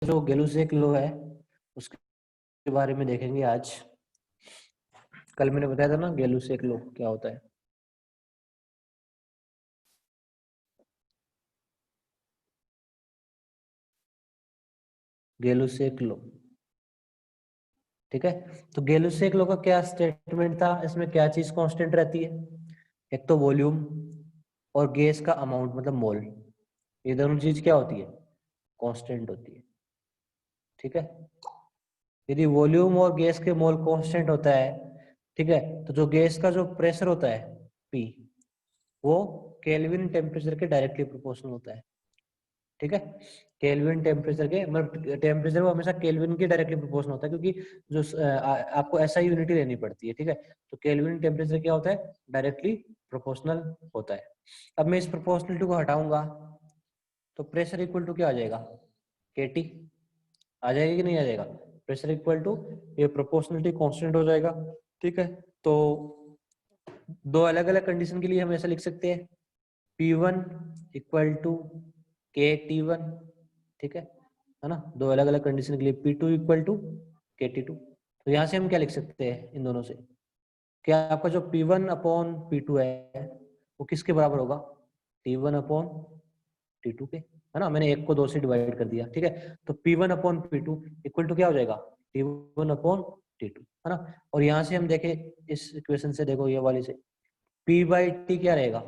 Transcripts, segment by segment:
जो गेलुसेक लॉ है उसके बारे में देखेंगे आज। कल मैंने बताया था ना गेलुसेक लॉ क्या होता है। गेलुसेक लॉ, ठीक है। तो गेलुसेक लॉ का क्या स्टेटमेंट था, इसमें क्या चीज कांस्टेंट रहती है? एक तो वॉल्यूम और गैस का अमाउंट मतलब मोल, ये दोनों चीज क्या होती है? कांस्टेंट होती है, ठीक है। यदि वॉल्यूम और गैस के मोल कांस्टेंट होता है, ठीक है, तो जो गैस का जो प्रेशर होता है P, वो केल्विन टेम्परेचर के डायरेक्टली प्रोपोर्शनल होता है, ठीक है। केल्विन टेम्परेचर के मतलब टेम्परेचर वो हमेशा केल्विन के डायरेक्टली प्रोपोर्शनल होता है, क्योंकि जो आपको ऐसा यूनिटी लेनी पड़ती है, ठीक है। तो केल्विन टेम्परेचर क्या होता है? डायरेक्टली प्रोपोर्शनल होता है। अब मैं इस प्रोपोर्शनलिटी को हटाऊंगा तो प्रेशर इक्वल टू क्या आ जाएगा? KT आ जाएगा कि नहीं आ जाएगा? प्रेशर इक्वल टू ये प्रोपोर्शनलिटी कांस्टेंट हो जाएगा, ठीक है। तो दो अलग अलग कंडीशन के लिए हम ऐसा लिख सकते हैं, P1 इक्वल टू KT1, ठीक है ना। दो अलग अलग कंडीशन के लिए P2 इक्वल टू KT2। तो यहाँ से हम क्या लिख सकते हैं इन दोनों से? क्या आपका जो P1 अपॉन P2 है वो किसके बराबर होगा? T1 अपॉन T2 के, है ना। मैंने एक को दो से डिवाइड कर दिया, ठीक है। तो P1 upon P2 equal to क्या हो जाएगा? T1 अपॉन T2, है ना। और यहाँ से हम देखें इस इक्वेशन से, देखो ये वाली से, P/T क्या रहेगा?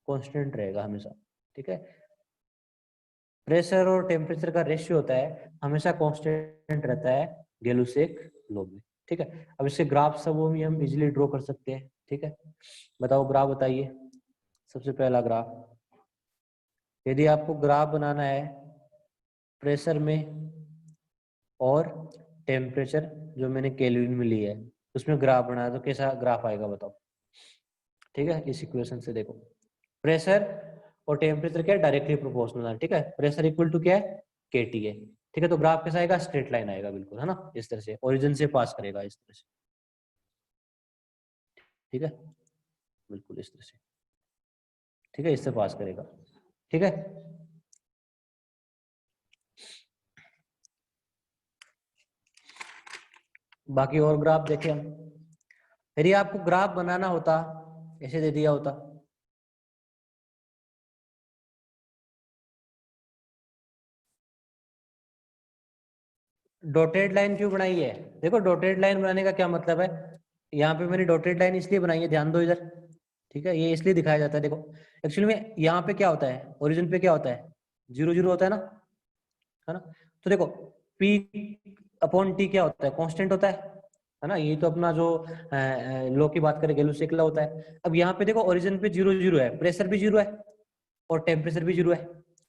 कांस्टेंट रहेगा हमेशा, ठीक है। प्रेशर और टेम्परेचर का रेशियो होता है हमेशा कांस्टेंट रहता है गेलुसेक लॉ में, ठीक है। अब इसके ग्राफ सब वो भी हम इजीली ड्रॉ कर सकते हैं, ठीक है। बताओ ग्राफ बताइए। सबसे पहला ग्राफ, यदि आपको ग्राफ बनाना है प्रेशर में और टेम्परेचर जो मैंने केल्विन में ली है उसमें ग्राफ बनाया, तो कैसा ग्राफ आएगा बताओ? ठीक है, इस इक्वेशन से देखो, प्रेशर और टेम्परेचर क्या है? डायरेक्टली प्रोपोर्शनल है, ठीक है। प्रेशर इक्वल टू क्या है? KT है, ठीक है। तो ग्राफ कैसा आएगा? स्ट्रेट लाइन आएगा बिल्कुल, है ना। इस तरह से ओरिजिन से पास करेगा, इस तरह से, ठीक है, बिल्कुल इस तरह से, ठीक है, इससे पास करेगा, ठीक है। बाकी और ग्राफ देखें हम। यदि आपको ग्राफ बनाना होता, ऐसे दे दिया होता, डॉटेड लाइन क्यों बनाई है? देखो डॉटेड लाइन बनाने का क्या मतलब है, यहाँ पे मैंने डॉटेड लाइन इसलिए बनाई है, ध्यान दो इधर, ठीक है। ये इसलिए दिखाया जाता है, देखो एक्चुअली में यहाँ पे क्या होता है, ओरिजिन पे क्या होता है? 0 0 होता है ना, है ना। तो देखो P अपॉन T क्या होता है? कांस्टेंट होता है ना। ये तो अपना जो लो की बात करें गेलुसेक लॉ होता है। अब यहाँ पे देखो ओरिजिन पे 0 0 है, प्रेशर भी 0 है और टेम्परेचर भी 0 है,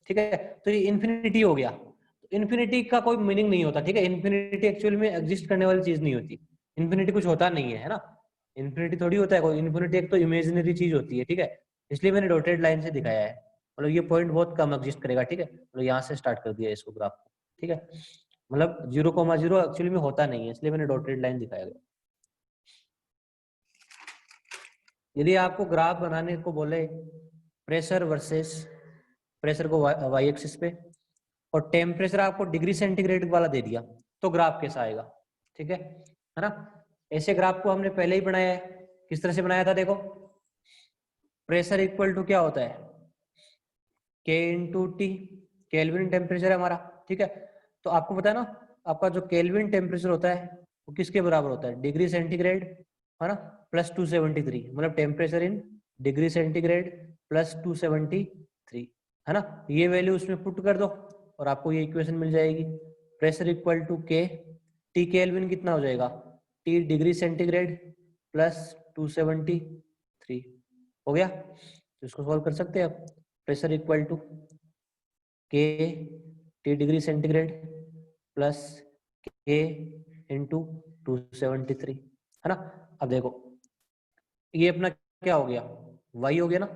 ठीक है। तो ये इन्फिनिटी हो गया। इन्फिनिटी का कोई मीनिंग नहीं होता, ठीक है। इन्फिनिटी एक्चुअली में एग्जिस्ट करने वाली चीज नहीं होती। इन्फिनिटी कुछ होता नहीं है ना। इन्फिनिटी थोड़ी होता है कोई, इन्फिनिटी एक तो इमेजिनरी चीज होती है, ठीक है। इसलिए मैंने डॉटेड लाइन से दिखाया है, मतलब ये पॉइंट बहुत कम एग्जिस्ट करेगा, ठीक है। मतलब यहाँ से स्टार्ट कर दिया इसको ग्राफ को, ठीक है। मतलब 0,0 एक्चुअली में होता नहीं है, इसलिए मैंने डॉटेड लाइन दिखाया गया। यदि आपको ग्राफ बनाने को बोले प्रेशर वर्सेस, प्रेशर को वाई एक्सिस पे और टेम्परेचर आपको डिग्री सेंटीग्रेड वाला दे दिया, तो ग्राफ कैसा आएगा? ठीक है ना। ऐसे ग्राफ को हमने पहले ही बनाया है, किस तरह से बनाया था देखो, प्रेशर इक्वल टू क्या होता है? K into T, kelvin temperature है हमारा, ठीक है। तो आपको पता है ना, आपका जो केल्विन टेम्परेचर होता है वो किसके बराबर होता है? डिग्री सेंटीग्रेड, है ना, प्लस 273, मतलब temperature in degree centigrade plus 273, है ना। ये वैल्यू उसमें पुट कर दो और आपको ये इक्वेशन मिल जाएगी। प्रेशर इक्वल टू के, टी केल्विन कितना हो जाएगा? टी डिग्री सेंटीग्रेड प्लस 273 हो गया। तो इसको सॉल्व कर सकते हैं आप। प्रेशर इक्वल टू के टी डिग्री सेंटीग्रेड प्लस के इंटू 273, है ना। अब देखो ये अपना क्या हो गया? वाई हो गया ना,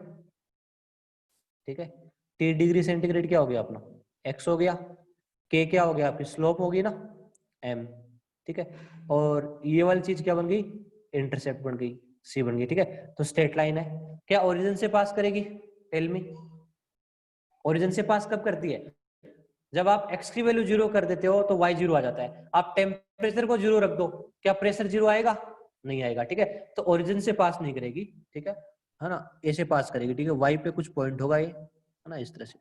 ठीक है। टी डिग्री सेंटीग्रेड क्या हो गया अपना? एक्स हो गया। के क्या हो गया? आपकी स्लोप होगी ना, एम, ठीक है। और ये वाली चीज क्या बन गई? इंटरसेप्ट बन गई, सी बन गई, ठीक है। तो स्ट्रेट लाइन है, क्या ओरिजिन से पास करेगी? टेल मी, ओरिजिन से पास कब करती है? जब आप x की वैल्यू 0 कर देते हो तो y 0 आ जाता है। आप टेम्परेचर को 0 रख दो, क्या प्रेशर 0 आएगा? नहीं आएगा, ठीक है। तो ओरिजिन से पास नहीं करेगी, ठीक है ना, ऐसे पास करेगी, ठीक है। y पे कुछ पॉइंट होगा ये, है ना, इस तरह से,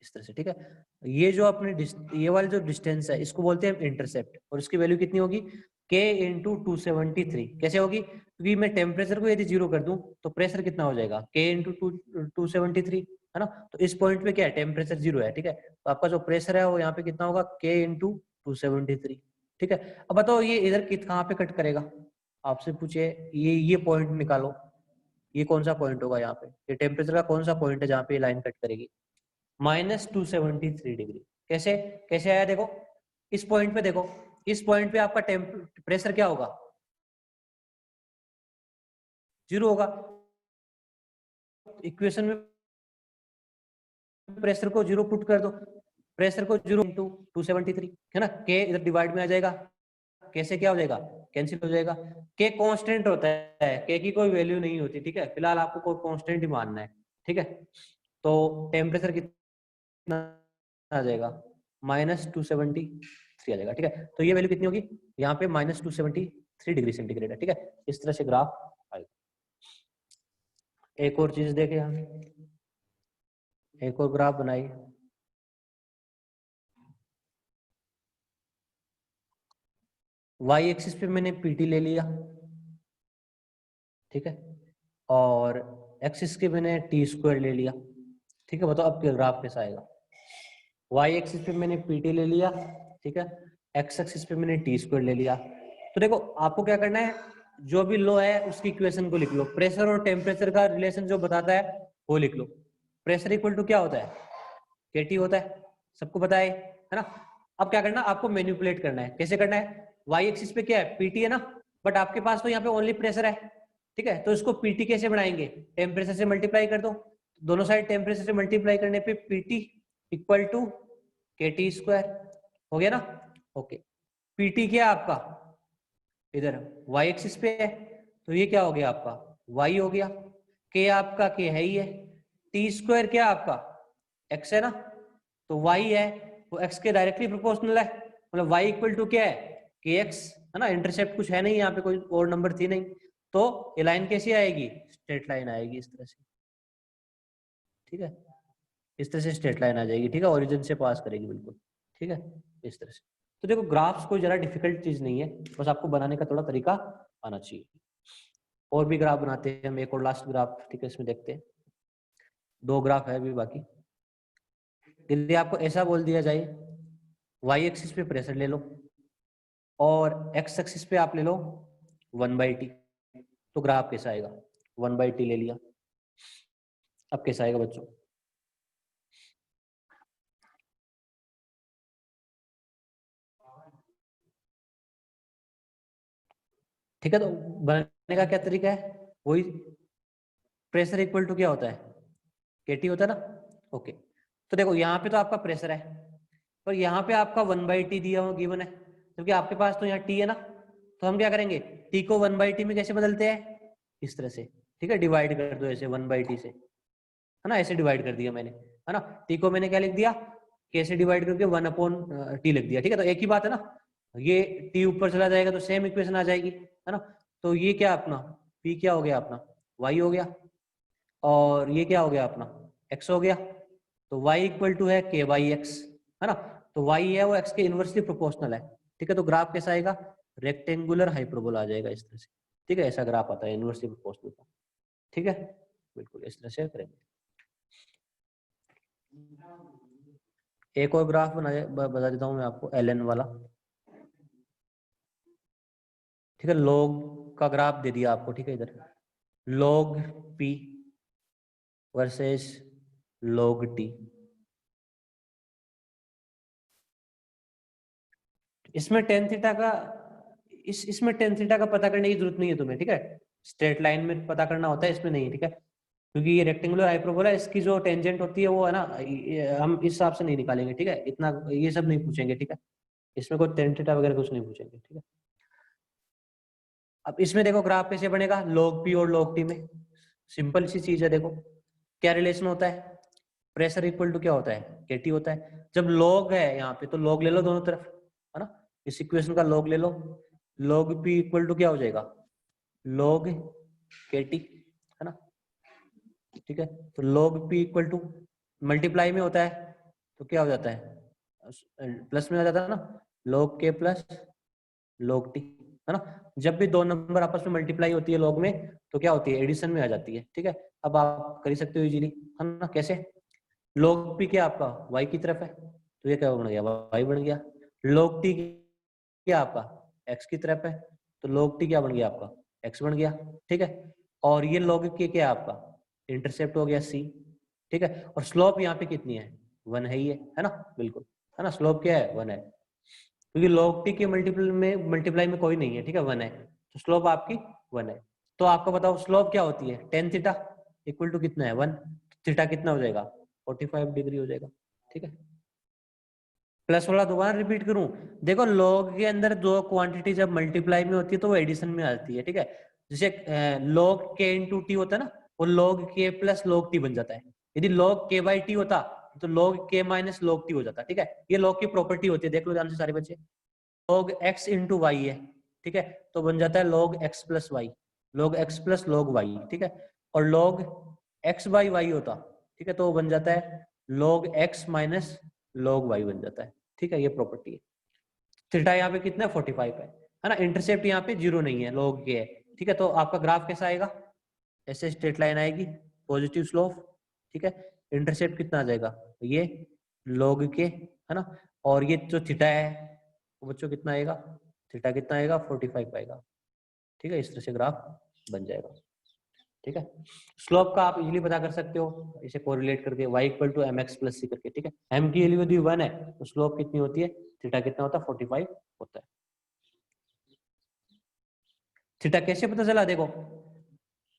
इस तरह से, ठीक है। ये जो अपने ये वाली जो डिस्टेंस है इसको बोलते हैं इंटरसेप्ट, और इसकी वैल्यू कितनी होगी? k into 273। कैसे होगी? क्योंकि मैं टेम्परेचर को यदि 0 कर दूं तो प्रेशर कितना हो जाएगा? k इंटू 273, है ना। तो इस पॉइंट पे क्या है? टेम्परेचर 0 है, ठीक है। तो आपका जो प्रेशर है वो यहाँ पे कितना होगा? k इंटू 273, ठीक है। अब बताओ ये इधर कहाँ पे कट करेगा? आपसे पूछे ये पॉइंट निकालो, ये कौन सा पॉइंट होगा यहाँ पे? ये टेम्परेचर का कौन सा पॉइंट है जहाँ पे लाइन कट करेगी? -273 डिग्री। कैसे कैसे आया? देखो इस पॉइंट पे, देखो इस पॉइंट पे आपका प्रेशर क्या होगा? 0 होगा। इक्वेशन में प्रेशर को 0 पुट कर दो, प्रेशर को 0 इंटू 273, है ना। के इधर डिवाइड में आ जाएगा, कैसे क्या हो जाएगा? कैंसिल हो जाएगा। के कांस्टेंट होता है, के की कोई वैल्यू नहीं होती, ठीक है। फिलहाल आपको कोई कांस्टेंट ही मानना है, ठीक है। तो टेम्परेचर कितना आ जाएगा? -273 आ जाएगा, ठीक है। तो ये वैल्यू कितनी होगी? यहाँ पे -273 डिग्री सेंटीग्रेड है, ठीक है। इस तरह से ग्राफ आएगा। एक और चीज देखे हम, एक और ग्राफ बनाई। वाई एक्सिस पे मैंने पीटी ले लिया, ठीक है, और एक्सिस के मैंने टी स्क्वायर ले लिया, ठीक है। बताओ अब ग्राफ कैसा आएगा? वाई एक्सिस पे मैंने पीटी ले लिया, ठीक है, एक्स एक्सिस पे मैंने टी स्क्वायर ले लिया। तो देखो आपको क्या करना है, जो भी लो है उसकी इक्वेशन को लिख लो। प्रेशर और टेम्परेचर का रिलेशन जो बताता है वो लिख लो। प्रेशर इक्वल टू क्या होता है? केटी होता है, सबको पता है ना। अब क्या करना, आपको मैनिपुलेट करना है। कैसे करना है? वाई एक्सिस पे क्या है? पीटी है ना, बट आपके पास तो यहाँ पे ओनली प्रेशर है, ठीक है। तो इसको पीटी कैसे बनाएंगे? टेम्परेचर से मल्टीप्लाई कर दो, दोनों साइड टेम्परेचर से मल्टीप्लाई करने पे पीटी इक्वल टू के टी स्क्वायर हो गया ना। ओके, पीटी क्या है आपका? इधर वाई एक्सिस पे है, तो ये क्या हो गया आपका? वाई हो गया। के आपका के है ही है, टी स्क्वायर क्या आपका? एक्स है ना, तो वाई है वो एक्स के डायरेक्टली प्रोपोर्शनल है। मतलब वाई इक्वल टू क्या है? के एक्स, है ना। इंटरसेप्ट कुछ है नहीं यहाँ पे, कोई और नंबर थी नहीं, तो ये लाइन कैसी आएगी? स्ट्रेट लाइन आएगी इस तरह से, ठीक है। इस तरह से स्ट्रेट लाइन आ जाएगी, ठीक है, ओरिजिन से पास करेगी बिल्कुल, ठीक है, इस तरह से। तो देखो ग्राफ्स कोई जरा डिफिकल्ट चीज नहीं है, बस आपको बनाने का थोड़ा तरीका आना चाहिए। और भी ग्राफ बनाते हैं हम, एक और लास्ट ग्राफ, ठीक है, इसमें देखते हैं। 2 ग्राफ है अभी बाकी। यदि आपको ऐसा बोल दिया जाए वाई एक्सिस पे प्रेशर ले लो और एक्स एक्सिस पे आप ले लो 1/t, तो ग्राफ कैसा आएगा? 1/t ले लिया, अब कैसा आएगा बच्चों? ठीक है, तो बनाने का क्या तरीका है? वही, प्रेशर इक्वल टू क्या होता है? केटी होता है ना। ओके, तो देखो यहाँ पे तो आपका प्रेशर है और यहाँ पे आपका 1/t दिया हुआ गिवन है, क्योंकि आपके पास तो यहाँ टी है ना। तो हम क्या करेंगे, टी को 1/t में कैसे बदलते हैं? इस तरह से, ठीक है, डिवाइड कर दो ऐसे 1/t से, है ना, ऐसे डिवाइड कर दिया मैंने, है ना। टी को मैंने क्या लिख दिया? कैसे डिवाइड करके 1/t लिख दिया, ठीक है। तो एक ही बात है ना, ये टी ऊपर चला जाएगा तो सेम इक्वेशन आ जाएगी, है ना। तो ये क्या अपना पी क्या हो गया? अपना वाई हो गया, और ये क्या हो गया? अपना एक्स हो गया। तो y इक्वल टू है के वाई एक्स, है ना। तो y है वो x के इनवर्सली प्रोपोर्शनल है, ठीक है। तो ग्राफ कैसा आएगा? रेक्टेंगुलर हाइपरबोला आ जाएगा इस तरह से, ठीक है। ऐसा ग्राफ आता है इनवर्सली प्रोपोर्शनल का, ठीक है, बिल्कुल इस तरह से करेंगे। एक और ग्राफ बता देता हूँ मैं आपको, ln वाला, ठीक है। लॉग का ग्राफ दे दिया आपको, ठीक है, इधर log p versus log t। इसमें टेन थीटा का इसमें टेन थीटा का पता करने की जरूरत नहीं है तुम्हें, ठीक है। स्ट्रेट लाइन में पता करना होता है, इसमें नहीं, ठीक है। क्योंकि ये रेक्टेंगुलर हाइपरबोला है, इसकी जो टेंजेंट होती है वो है ना, हम इस हिसाब से नहीं निकालेंगे, ठीक है। इतना ये सब नहीं पूछेंगे, ठीक है। इसमें कोई टेन थीटा वगैरह कुछ नहीं पूछेंगे, ठीक है। अब इसमें देखो ग्राफ कैसे बनेगा, log p और log t में सिंपल सी चीज है। देखो क्या रिलेशन होता है, प्रेशर इक्वल टू क्या होता है, केटी होता है। जब लॉग है यहाँ पे तो लॉग ले लो दोनों तरफ, है ना, इस इक्वेशन का लॉग ले लो, लॉग पी इक्वल टू क्या हो जाएगा, लॉग केटी, है ना, ठीक है। तो log p equal to multiply में होता है तो क्या हो जाता है, प्लस में हो जाता है ना, log k plus log t, है ना। जब भी दो नंबर आपस में मल्टीप्लाई होती है log में तो क्या होती है, एडिशन में आ जाती है, ठीक है। अब आप कर ही सकते हो इजीली, है ना, कैसे, log p क्या आपका y की तरफ है तो ये क्या बन गया, y बन गया। log t क्या आपका x की तरफ है तो log t क्या बन गया आपका, x बन गया, ठीक है। और ये log k क्या है आपका, इंटरसेप्ट हो गया c, ठीक है। और स्लोप यहाँ पे कितनी है, 1 है ही है ना, बिल्कुल, है ना, स्लोप क्या है, 1 है, क्योंकि log t के मल्टीप्लाई में कोई नहीं है, ठीक है, 1 है, तो स्लोप आपकी 1 है। तो आपको बताओ स्लोप क्या होती है, tan थीटा इक्वल टू कितना है, 1, थीटा कितना हो जाएगा, 45 डिग्री हो जाएगा, ठीक है। प्लस वाला दोबारा रिपीट करूं, देखो log के अंदर दो क्वांटिटी जब मल्टीप्लाई में होती है तो वो एडिशन में आती है, ठीक है। जैसे log k इंटू टी होता है ना, वो log k plus log t बन जाता है। यदि log k बाई टी होता तो log k minus log t हो जाता, ठीक है। ये log की प्रॉपर्टी होती है, देख लो ध्यान से सारे बच्चे, log x इंटू वाई है, ठीक है, तो बन जाता है log x plus y, log x plus log y, ठीक है। और log x बाई वाई होता, ठीक है, तो वो बन जाता है log x minus log y बन जाता है, ठीक है, ये प्रॉपर्टी है। थीटा यहाँ पे कितना है, 45 है ना। इंटरसेप्ट यहाँ पे 0 नहीं है, log के है, ठीक है। तो आपका ग्राफ कैसा आएगा, ऐसे स्ट्रेट लाइन आएगी, पॉजिटिव स्लोप, ठीक है। इंटरसेप्ट कितना आ जाएगा, ये log के, है ना। और ये जो थीटा है वो बच्चों कितना आएगा, थीटा कितना आएगा, 45 आएगा, ठीक है। इस तरह से ग्राफ बन जाएगा, ठीक है। स्लोप का आप इजीली पता कर सकते हो इसे कोरिलेट करके, y equal to M X plus C करके, ठीक है। m की वैल्यू यदि 1 है तो स्लोप कितनी होती है, थीटा कितना होता है, 45 होता है। थीटा कैसे पता चला, देखो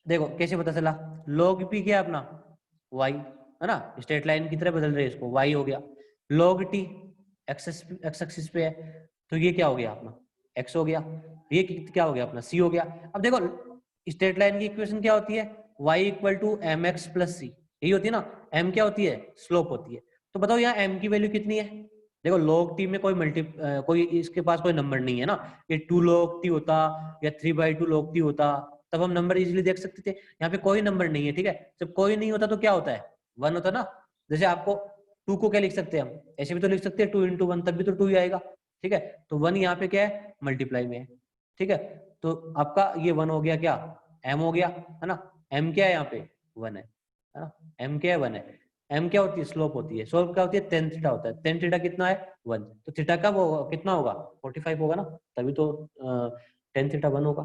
देखो कैसे पता चला, log p क्या है अपना, y, है ना, स्ट्रेट लाइन की तरह बदल रहे हैं इसको, y हो गया, log t x एक्सिस पे है तो ये क्या हो गया अपना, x हो गया, ये क्या हो गया अपना, c हो गया। अब देखो स्ट्रेट लाइन की इक्वेशन क्या होती है, y equal to M X plus C, यही होती है ना, m क्या होती है, स्लोप होती है। तो बताओ यहाँ m की वैल्यू कितनी है, देखो log t में कोई इसके पास कोई नंबर नहीं है ना, ये 2 log t होता या 3/2 log t होता तब हम नंबर इजीली देख सकते थे, यहाँ पे कोई नंबर नहीं है, ठीक है। जब कोई नहीं होता तो क्या होता है, 1 होता ना। जैसे आपको 2 को क्या लिख सकते हैं हम, ऐसे भी तो लिख सकते हैं 2 इंटू 1, तब भी तो 2 ही आएगा, ठीक है। तो 1 यहाँ पे क्या है, मल्टीप्लाई में है, ठीक है। तो आपका ये 1 हो गया क्या, m हो गया, है ना, m क्या है यहाँ पे 1 है ना, m क्या है 1 है। m क्या होती है, स्लोप होती है, स्लोप क्या होती है, tan थीटा होता है, tan थीटा कितना है 1, तो थीटा का वो कितना होगा 45 होगा ना, तभी तो tan थीटा 1 होगा,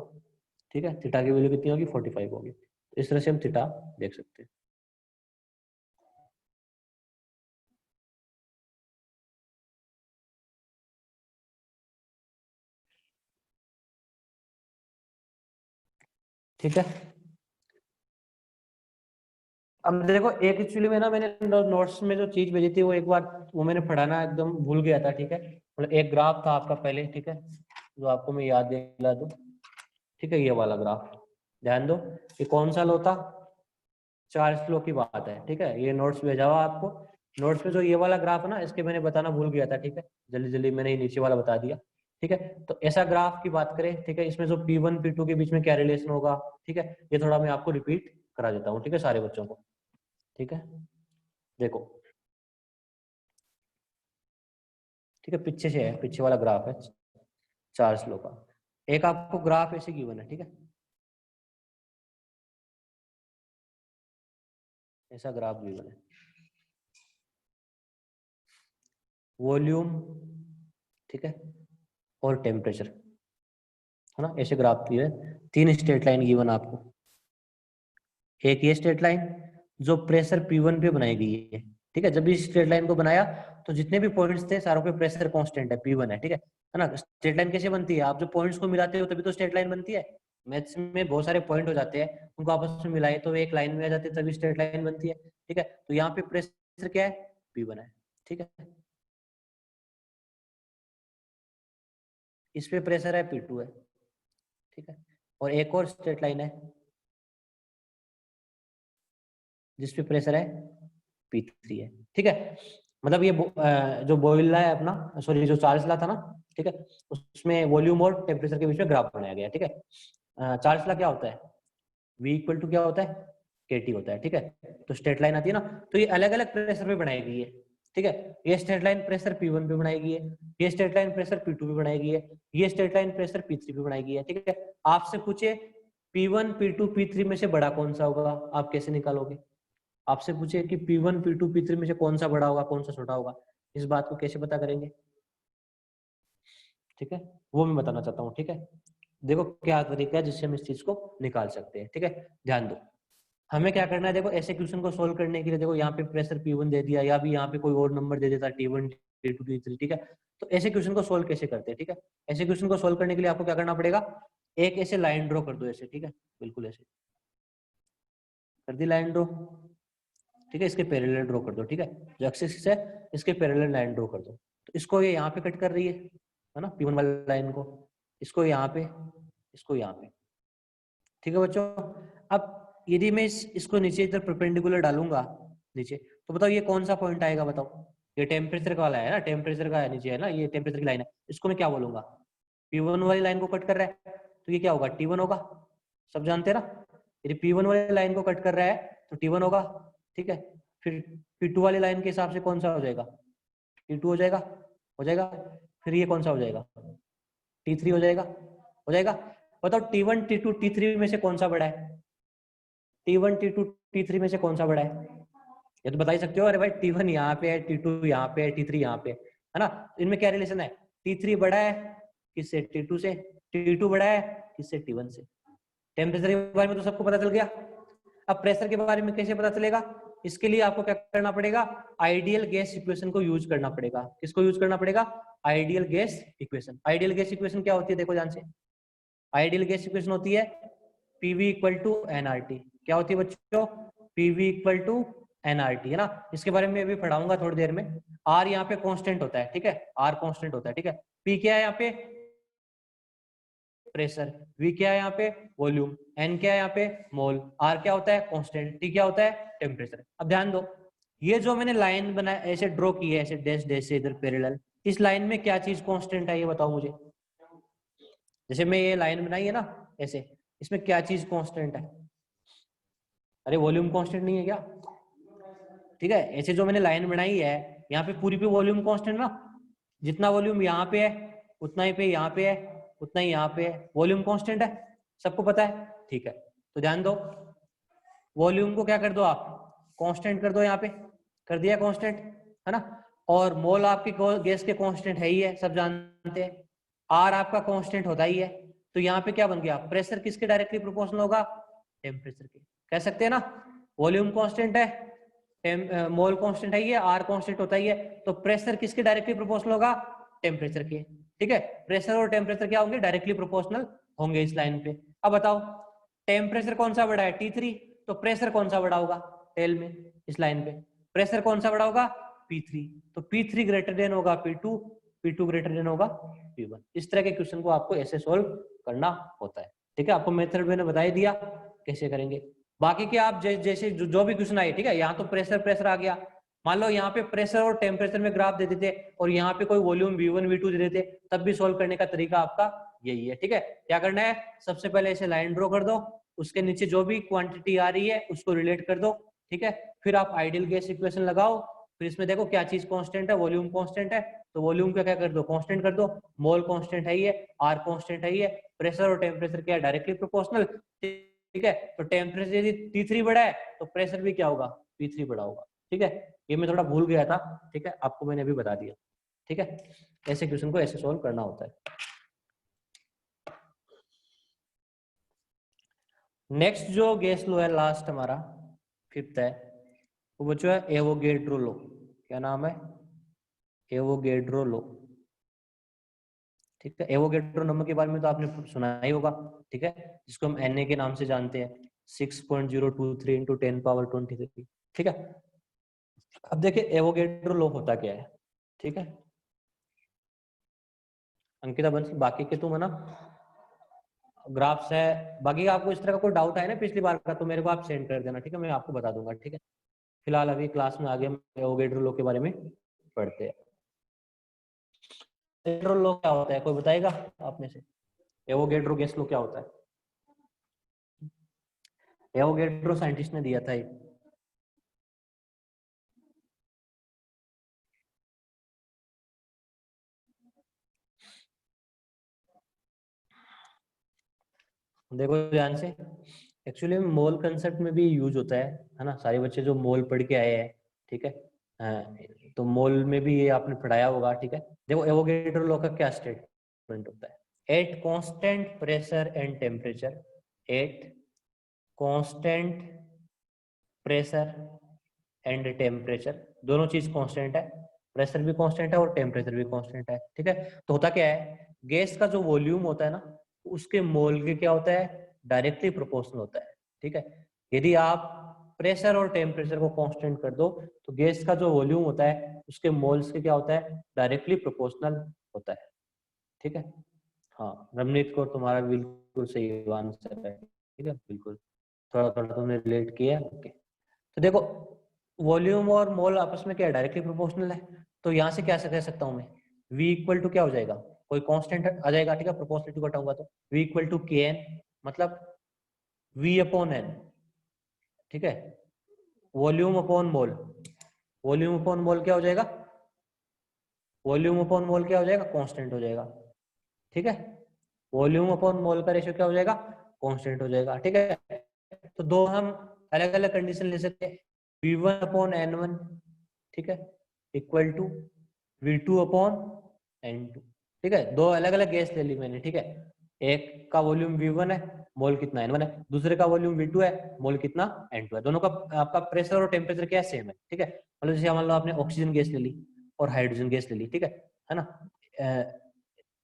ठीक है। थीटा की वैल्यू कितनी होगी, 45 होगी, तो इस तरह से हम थीटा देख सकते हैं। ठीक है, अब देखो एक एक्चुअली में ना मैंने नोट्स में जो चीज भेजी थी वो एक बार वो मैंने पढ़ाना एकदम भूल गया था, ठीक है। मतलब एक ग्राफ था आपका पहले, ठीक है, जो आपको मैं याद दिला दूं, ठीक है, ये वाला ग्राफ ध्यान दो, ये कौन सा लो था, चार्ल्स लो की बात है, ठीक है। ये नोट्स भेजा हुआ आपको, नोट्स में जो ये वाला ग्राफ है ना, इसके मैंने बताना भूल गया था, ठीक है, जल्दी जल्दी मैंने ये नीचे वाला बता दिया, ठीक है। तो ऐसा ग्राफ की बात करें, ठीक है, इसमें जो P1 P2 के बीच में क्या रिलेशन होगा, ठीक है, ये थोड़ा मैं आपको रिपीट करा देता हूँ, ठीक है, सारे बच्चों को, ठीक है। देखो, ठीक है, पीछे से है, पीछे वाला ग्राफ है चार्ल्स लो का, एक आपको ग्राफ ऐसे गिवन है, ठीक है, ऐसा ग्राफ गिवन है, वॉल्यूम, ठीक है, और टेम्परेचर, है ना, ऐसे ग्राफ दिए है, 3 स्ट्रेट लाइन गिवन आपको, एक ये स्ट्रेट लाइन जो प्रेशर P1 पे बनाई गई है, ठीक है। जब इस स्ट्रेट लाइन को बनाया तो जितने भी पॉइंट्स थे सारों पे प्रेशर कांस्टेंट है, P1 है ना। स्ट्रेट लाइन कैसे बनती है, आप जो पॉइंट्स को मिलाते हो तभी तो स्ट्रेट लाइन बनती है, मैथ्स में बहुत सारे पॉइंट हो जाते हैं, उनको आपस में मिलाए तो एक लाइन में आ जाते हैं, तभी स्ट्रेट लाइन बनती है, ठीक है। तो यहाँ पे प्रेशर क्या है, P1 है, ठीक है। इस पे प्रेशर है P2 है, ठीक है। और एक और स्ट्रेट लाइन है जिसपे प्रेशर है P3 है, ठीक है। मतलब ये जो बॉयल है अपना, सॉरी जो चार्ज ला था ना, ठीक है, उसमें वॉल्यूम और टेम्परेचर के बीच में ग्राफ बनाया गया, ठीक है। चार्ज ला क्या होता है, V इक्वल टू क्या होता है, KT होता है, ठीक है। तो स्ट्रेट लाइन आती है ना, तो ये अलग अलग प्रेशर पे बनाई गई है, ठीक है। ये स्ट्रेट लाइन प्रेशर P1 पे बनाई गई है, ये स्ट्रेट लाइन प्रेशर P2 पे बनाई गई है, ये स्ट्रेट लाइन प्रेशर P3 पे बनाई गई है, ठीक है। आपसे पूछे P1 P2 P3 में से बड़ा कौन सा होगा, आप कैसे निकालोगे। आपसे पूछे कि P1 P2 P3 में से कौन सा बड़ा होगा कौन सा छोटा होगा, इस बात को कैसे पता करेंगे, ठीक है, वो मैं बताना चाहता हूँ, ठीक है। देखो क्या तरीका है जिससे हम इस चीज को निकाल सकते हैं, ठीक है। ध्यान दो, हमें क्या करना है, देखो ऐसे क्वेश्चन को सोल्व करने के लिए, देखो यहाँ पे प्रेशर P1 दे दिया, या भी यहाँ पे कोई और नंबर दे देता T1 T2 T3, ठीक है। तो ऐसे क्वेश्चन को सोल्व कैसे करते हैं, ठीक है। ऐसे क्वेश्चन को सोल्व करने के लिए आपको क्या करना पड़ेगा, एक ऐसे लाइन ड्रॉ कर दो ऐसे, ठीक है, बिल्कुल ऐसे कर दी लाइन ड्रॉ, ठीक है। इसके पैरेलल ड्रॉ कर दो, ठीक है, जो एक्सिस है इसके पैरेलल लाइन ड्रॉ कर दो। तो इसको ये यहाँ पे कट कर रही है ना, P1 वाली लाइन को, इसको यहाँ पे, इसको यहाँ पे, ठीक है बच्चों। अब यदि मैं इसको नीचे इधर परपेंडिकुलर डालूंगा नीचे, तो बताओ ये कौन सा पॉइंट आएगा, बताओ। ये टेम्परेचर का वाला है ना, टेम्परेचर का है नीचे है ना, ये टेम्परेचर की लाइन है, इसको मैं क्या बोलूंगा, P1 वाली लाइन को कट कर रहा है, तो ये क्या होगा, T1 होगा, सब जानते हैं ना। यदि P1 वाली लाइन को कट कर रहा है तो T1 होगा, ठीक है। फिर P2 वाली लाइन के हिसाब से कौन सा हो जाएगा, T2 हो जाएगा। फिर ये कौन सा हो जाएगा, T3 हो जाएगा। बताओ T1 T2 T3 में से कौन सा बड़ा है, T1 T2 T3 में से कौन सा बड़ा है, ये तो बता ही सकते हो। अरे भाई T1 यहाँ पे है, T2 यहाँ पे है, T3 यहाँ पे है ना, इनमें क्या रिलेशन है, T3 बड़ा है किससे, T2 से, T2 बड़ा है किससे, T1 से। टेम्परेचर के बारे में तो सबको पता चल गया। अब प्रेशर के बारे में कैसे पता चलेगा, इसके लिए आपको क्या करना पड़ेगा, आइडियल गैस इक्वेशन को यूज करना पड़ेगा। किसको यूज करना पड़ेगा, ideal gas equation. Ideal gas equation क्या होती है, देखो ध्यान से, आइडियल गैस इक्वेशन होती है पीवी इक्वल टू एनआरटी। क्या होती है बच्चों, पीवी इक्वल टू एनआरटी, है ना। इसके बारे में अभी पढ़ाऊंगा थोड़ी देर में। आर यहाँ पे कांस्टेंट होता है, ठीक है, आर कांस्टेंट होता है, ठीक है। पी क्या है यहाँ पे, प्रेशर, वी क्या है यहाँ पे, वॉल्यूम, एन क्या है यहाँ पे, मोल, आर क्या होता है कांस्टेंट, टी क्या होता है टेम्परेचर। अब ध्यान दो, ये जो मैंने लाइन बनाया ऐसे ड्रॉ की है, ऐसे डैश डैश से इधर पैरेलल, इस लाइन में क्या चीज कांस्टेंट है ये बताओ मुझे। जैसे मैं ये लाइन बनाई है ना ऐसे, इसमें क्या चीज कांस्टेंट है, अरे वॉल्यूम कांस्टेंट नहीं है क्या, ठीक है। ऐसे जो मैंने लाइन बनाई है यहाँ पे पूरी पे वॉल्यूम कांस्टेंट ना, जितना वॉल्यूम यहाँ पे है उतना ही पे यहाँ पे है, उतना ही यहाँ पे है, वॉल्यूम कांस्टेंट है, सबको पता है, ठीक है। तो ध्यान दो, वॉल्यूम को क्या कर दो आप, कांस्टेंट कर दो, यहाँ पे कर दिया कांस्टेंट, है ना। और मोल आपकी गैस के कांस्टेंट है ही है, सब जानते हैं। आर आपका कांस्टेंट होता ही है, तो यहाँ पे क्या बन गया, प्रेशर किसके डायरेक्टली प्रोपोर्शनल होगा, टेम्परेचर के, कह सकते हैं ना। वॉल्यूम कांस्टेंट है, मोल कांस्टेंट है, ये आर कांस्टेंट होता ही है, तो प्रेशर किसके डायरेक्टली प्रोपोर्शनल होगा, टेम्परेचर के, ठीक है। प्रेशर और टेम्परेचर क्या होंगे, डायरेक्टली प्रोपोर्शनल होंगे इस लाइन पे। अब बताओ टेम्परेचर कौन सा बड़ा है, T3, तो प्रेशर कौन सा बड़ा होगा टेल में, इस लाइन पे प्रेशर कौन सा बड़ा होगा, P3, तो P3 ग्रेटर देन होगा P2, P2 ग्रेटर देन होगा P1। इस तरह के क्वेश्चन को आपको ऐसे सोल्व करना होता है, ठीक है। आपको मेथड मैंने बता ही दिया कैसे करेंगे। बाकी के आप जैसे जो भी क्वेश्चन आए, ठीक है, यहाँ तो प्रेशर आ गया, मान लो यहाँ पे प्रेशर और टेम्परेचर में ग्राफ दे देते और यहाँ पे कोई वॉल्यूम V1 V2 दे देते, तब भी सोल्व करने का तरीका आपका यही है, ठीक है। क्या करना है, सबसे पहले ऐसे लाइन ड्रॉ कर दो, उसके नीचे जो भी क्वांटिटी आ रही है उसको रिलेट कर दो, ठीक है। फिर आप आइडियल गैस इक्वेशन लगाओ, फिर इसमें देखो क्या चीज कांस्टेंट है, वॉल्यूम कांस्टेंट है, तो वॉल्यूम का क्या कर दो, कांस्टेंट कर दो, मोल कांस्टेंट है ये, आर कांस्टेंट है ये, प्रेशर और टेम्परेचर क्या है, डायरेक्टली प्रोपोर्शनल, ठीक है। तो टेम्परेचर यदि T3 बड़ा है तो प्रेशर भी क्या होगा, P3 बड़ा होगा, ठीक है। ये मैं थोड़ा भूल गया था, ठीक है, आपको मैंने अभी बता दिया, ठीक है। ऐसे क्वेश्चन को ऐसे सोल्व करना होता है। नेक्स्ट जो गैस लो है लास्ट हमारा फिफ्थ है, वो बच्चों है एवोगेड्रो लो। क्या नाम है, एवोगेड्रो लो, ठीक है। एवोगेड्रो नंबर के बारे में तो आपने सुना ही होगा, ठीक है, जिसको हम Na के नाम से जानते हैं, 6.023 इंटू 10⁻23, ठीक है। अब देखिए एवोगेड्रो लो होता क्या है, ठीक है। अंकिता बंसी, बाकी के तुम है ना ग्राफ्स है, बाकी आपको इस तरह का कोई डाउट है ना पिछली बार का, तो मेरे को आप सेंड कर देना, ठीक है, मैं आपको बता दूंगा, ठीक है। फिलहाल अभी क्लास में आगे हम एवोगैड्रो लॉ के बारे में पढ़ते हैं। एवोगैड्रो लॉ क्या होता है, कोई बताएगा आप में से? एवोगैड्रो गैस लॉ क्या होता है? एवोगैड्रो साइंटिस्ट ने दिया था एक। देखो ध्यान से, एक्चुअली मोल कंसेप्ट में भी यूज होता है ना, सारे बच्चे जो मोल पढ़ के आए हैं, ठीक है। हाँ, तो मोल में भी ये आपने पढ़ाया होगा, ठीक है। देखो एवोगैड्रो लॉ का क्या स्टेटमेंट होता है? At constant pressure and temperature, at constant pressure and temperature, दोनों चीज कांस्टेंट है, प्रेशर भी कांस्टेंट है और टेम्परेचर भी कांस्टेंट है, ठीक है। तो होता क्या है, गैस का जो वॉल्यूम होता है ना, उसके मोल के क्या होता है, डायरेक्टली प्रोपोर्शनल होता है, ठीक है। यदि आप प्रेशर और टेम्परेचर को कांस्टेंट कर दो तो गैस का जो वॉल्यूम होता है उसके मोल्स के क्या होता है, डायरेक्टली प्रोपोर्शनल होता है, ठीक है। हाँ रमनीत को तुम्हारा बिल्कुल सही आंसर है, ठीक है, बिल्कुल थोड़ा थोड़ा तुमने रिलेट किया, ओके। तो देखो वॉल्यूम और मोल आपस में क्या है, डायरेक्टली प्रोपोर्शनल है। तो यहाँ से क्या कह सकता हूँ मैं, V इक्वल टू क्या हो जाएगा, कोई कांस्टेंट आ जाएगा, ठीक है, प्रोपोर्शनलिटी को हटाऊंगा तो V इक्वल टू KN, मतलब V अपॉन N, ठीक है। Volume upon mole, volume upon mole क्या हो जाएगा, वॉल्यूम अपॉन मोल क्या हो जाएगा, कांस्टेंट हो जाएगा, ठीक है। वॉल्यूम अपॉन मोल का रेशियो क्या हो जाएगा, कांस्टेंट हो जाएगा, ठीक है। तो दो हम अलग अलग कंडीशन ले सकते हैं, V1 अपॉन N1, ठीक है, equal to V2 upon N2, ठीक है। दो अलग अलग गैस ले ली मैंने, ठीक है। एक का वॉल्यूम V1 है, मोल कितना N1 है, दूसरे का वॉल्यूम V2 है, मोल कितना N2 है, दोनों का आपका प्रेशर और टेम्परेचर क्या सेम है, ठीक है। मतलब जैसे मान लो आपने ऑक्सीजन गैस ले ली और हाइड्रोजन गैस ले ली, ठीक है ना,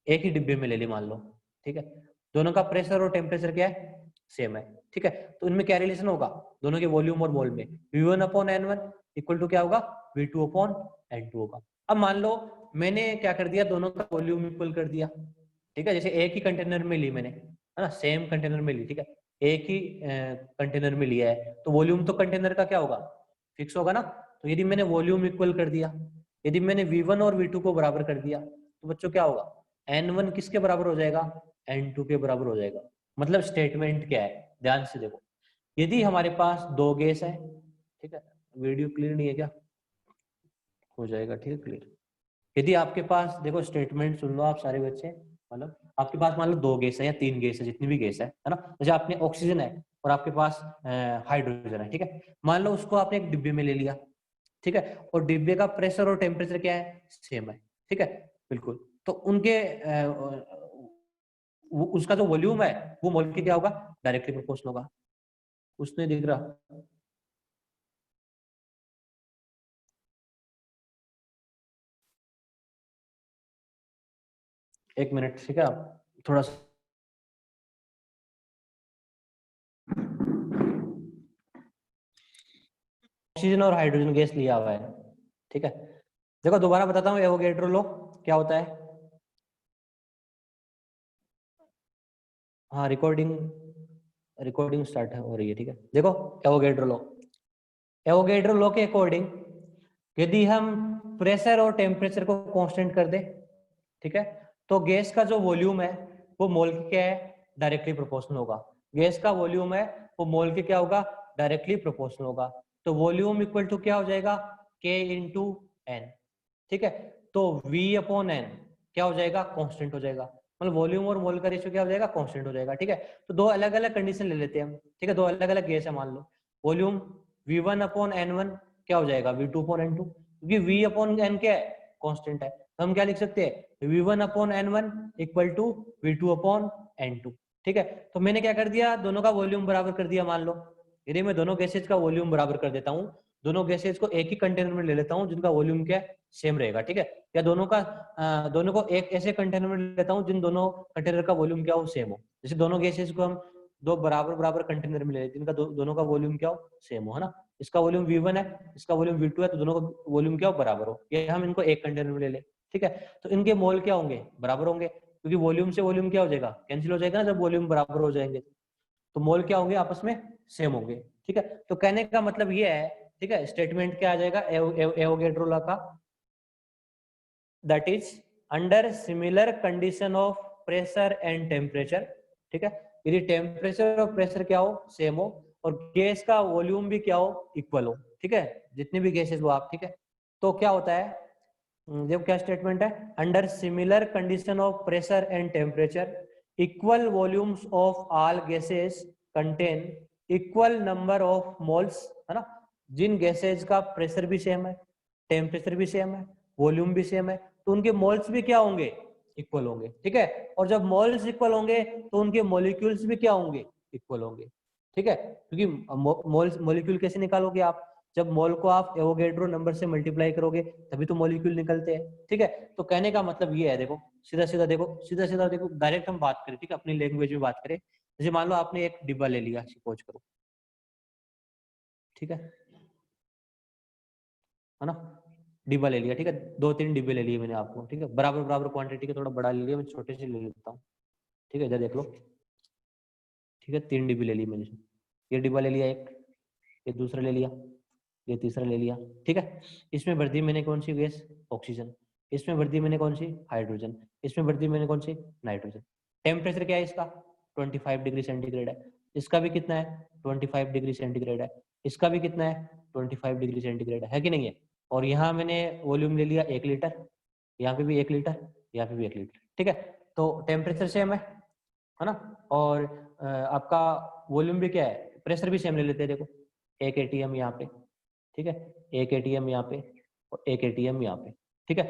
एक ही डिब्बे में ले ली मान लो, ठीक है। दोनों का प्रेशर और टेम्परेचर क्या है, सेम है, ठीक है। तो इनमें क्या रिलेशन होगा, दोनों के वॉल्यूम और मोल में, V1 upon N1 equal to क्या होगा, V2 अपॉन N2 होगा। अब मान लो मैंने क्या कर दिया, दोनों का वॉल्यूम इक्वल कर दिया, ठीक है। जैसे एक ही कंटेनर में ली मैंने, है ना, सेम कंटेनर में ली, ठीक है, एक ही कंटेनर में लिया है, तो वॉल्यूम तो कंटेनर का क्या होगा, फिक्स होगा ना। तो यदि मैंने वॉल्यूम इक्वल कर दिया, यदि मैंने V1 और V2 को बराबर कर दिया, तो बच्चों क्या होगा, N1 किसके बराबर हो जाएगा, N2 के बराबर हो जाएगा। मतलब स्टेटमेंट क्या है, ध्यान से देखो, यदि हमारे पास दो गैस है, ठीक है, वीडियो क्लियर नहीं है क्या, हो जाएगा, ठीक है, क्लियर। यदि आपके पास, देखो स्टेटमेंट सुन लो आप सारे बच्चे, मतलब आपके पास मान लो दो गैस है या तीन गैस है, जितनी भी गैस है ना, जैसे आपने ऑक्सीजन है और आपके पास हाइड्रोजन है, ठीक है। मान लो उसको आपने एक डिब्बे में ले लिया, ठीक है, और डिब्बे का प्रेशर और टेम्परेचर क्या है, सेम है, ठीक है, बिल्कुल। तो उनके उसका जो वॉल्यूम है वो मोल के क्या होगा, डायरेक्टली प्रोपोर्शनल होगा। उसने दिख रहा, एक मिनट, ठीक है, थोड़ा सा ऑक्सीजन और हाइड्रोजन गैस लिया हुआ है, ठीक है। देखो दोबारा बताता हूँ, एवोगैड्रो लॉ क्या होता है। हाँ रिकॉर्डिंग, रिकॉर्डिंग स्टार्ट हो रही है, ठीक है। देखो एवोगैड्रो लॉ, एवोगैड्रो लॉ के अकॉर्डिंग यदि हम प्रेशर और टेम्परेचर को कांस्टेंट कर दे, ठीक है, तो गैस का जो वॉल्यूम है वो मोल के क्या है, डायरेक्टली प्रोपोर्शनल होगा। गैस का वॉल्यूम है वो मोल के क्या होगा, डायरेक्टली प्रोपोर्शनल होगा। तो वॉल्यूम इक्वल टू क्या हो जाएगा, K इंटू एन, ठीक है। तो V अपॉन एन क्या हो जाएगा, कांस्टेंट हो जाएगा, मतलब वॉल्यूम और मोल का रेशियो क्या हो जाएगा, कांस्टेंट हो जाएगा, ठीक है। तो दो अलग अलग कंडीशन ले लेते हैं हम, ठीक है, दो अलग अलग गैस है, मान low volume V1 upon N1 क्या हो जाएगा, V2 अपॉन N2, क्योंकि V अपॉन N क्या है, कांस्टेंट है, तो हम क्या लिख सकते हैं, V1 upon N1 equal to V2 upon N2, ठीक है। तो मैंने क्या कर दिया, दोनों का वॉल्यूम बराबर कर दिया, मान लो यदि मैं दोनों गैसेज का वॉल्यूम बराबर कर देता हूँ, दोनों गैसेज को एक ही कंटेनर में ले लेता हूँ जिनका वॉल्यूम क्या है, सेम रहेगा, ठीक है। या दोनों का दोनों को एक ऐसे कंटेनर में लेता हूँ जिन दोनों कंटेनर का वॉल्यूम क्या हो, सेम हो। जैसे दोनों गैसेज को हम दो बराबर बराबर कंटेनर में ले लेते हैं, जिनका दोनों का वॉल्यूम क्या हो, सेम हो, है ना। इसका वॉल्यूम V1 है, इसका वॉल्यूम V2 है, तो दोनों का वॉल्यूम क्या हो, बराबर हो, ये हम इनको एक कंटेनर में ले ले, ठीक है। तो इनके मोल क्या होंगे, बराबर होंगे, क्योंकि वॉल्यूम से वॉल्यूम क्या हो जाएगा, कैंसिल हो जाएगा ना, जब वॉल्यूम बराबर हो जाएंगे तो मोल क्या होंगे, आपस में सेम होंगे, ठीक है। तो कहने का मतलब ये है, ठीक है, स्टेटमेंट क्या आ जाएगा एवोगैड्रो लॉ का, that is under similar condition of pressure and temperature, ठीक है, यदि टेम्परेचर और प्रेशर क्या हो, सेम हो, और गैस का वॉल्यूम भी क्या हो, इक्वल हो, ठीक है, जितनी भी गैसेस हो आप, ठीक है, तो क्या होता है, जब क्या स्टेटमेंट है, under similar condition of pressure and temperature equal volumes of all gases contain equal number of moles, है ना, जिन गैसेज का प्रेशर भी सेम है, टेम्परेचर भी सेम है, वॉल्यूम भी सेम है, तो उनके मोल्स भी क्या होंगे, इक्वल होंगे, ठीक है, और जब मोल्स इक्वल होंगे तो उनके मॉलिक्यूल्स भी क्या होंगे, इक्वल होंगे, ठीक है, क्योंकि मोल्स मॉलिक्यूल कैसे निकालोगे आप, जब मोल को आप एवोगैड्रो नंबर से मल्टीप्लाई करोगे तभी तो मॉलिक्यूल निकलते हैं, ठीक है, तो कहने का मतलब ये है, देखो सीधा सीधा देखो, सीधा सीधा देखो, डायरेक्ट हम बात करें, ठीक है, अपनी लैंग्वेज में बात करें, जैसे मान लो आपने एक डिब्बा ले लिया, सपोज करो, ठीक है ना, डिब्बा ले लिया, ठीक है, 2-3 डिब्बे ले लिए मैंने आपको, ठीक है, बराबर बराबर क्वांटिटी के, थोड़ा बड़ा ले लिया, मैं छोटे से ले लेता हूँ, ठीक है, इधर देख लो, ठीक है, 3 डिब्बे ले लिए मैंने, ये डिब्बा ले लिया एक, ये दूसरा ले लिया, ये तीसरा ले लिया, ठीक है, इसमें भर दी मैंने कौन सी गैस, ऑक्सीजन, इसमें भर दी मैंने कौन सी, हाइड्रोजन, इसमें भर दी मैंने कौन सी, नाइट्रोजन, टेम्परेचर क्या है इसका, 25 डिग्री सेंटीग्रेड है, इसका भी कितना है, 25 डिग्री सेंटीग्रेड है, इसका भी कितना है, 25 डिग्री सेंटीग्रेड है कि नहीं है, और यहाँ मैंने वॉल्यूम ले लिया 1 लीटर, यहाँ पे भी 1 लीटर, यहाँ पे भी 1 लीटर, ठीक है, तो टेम्परेचर सेम है ना, और आपका वॉल्यूम भी क्या है, प्रेशर भी सेम ले लेते हैं, देखो 1 एटीएम यहाँ पे, ठीक है, 1 एटीएम यहाँ पे और 1 एटीएम यहाँ पे, ठीक है,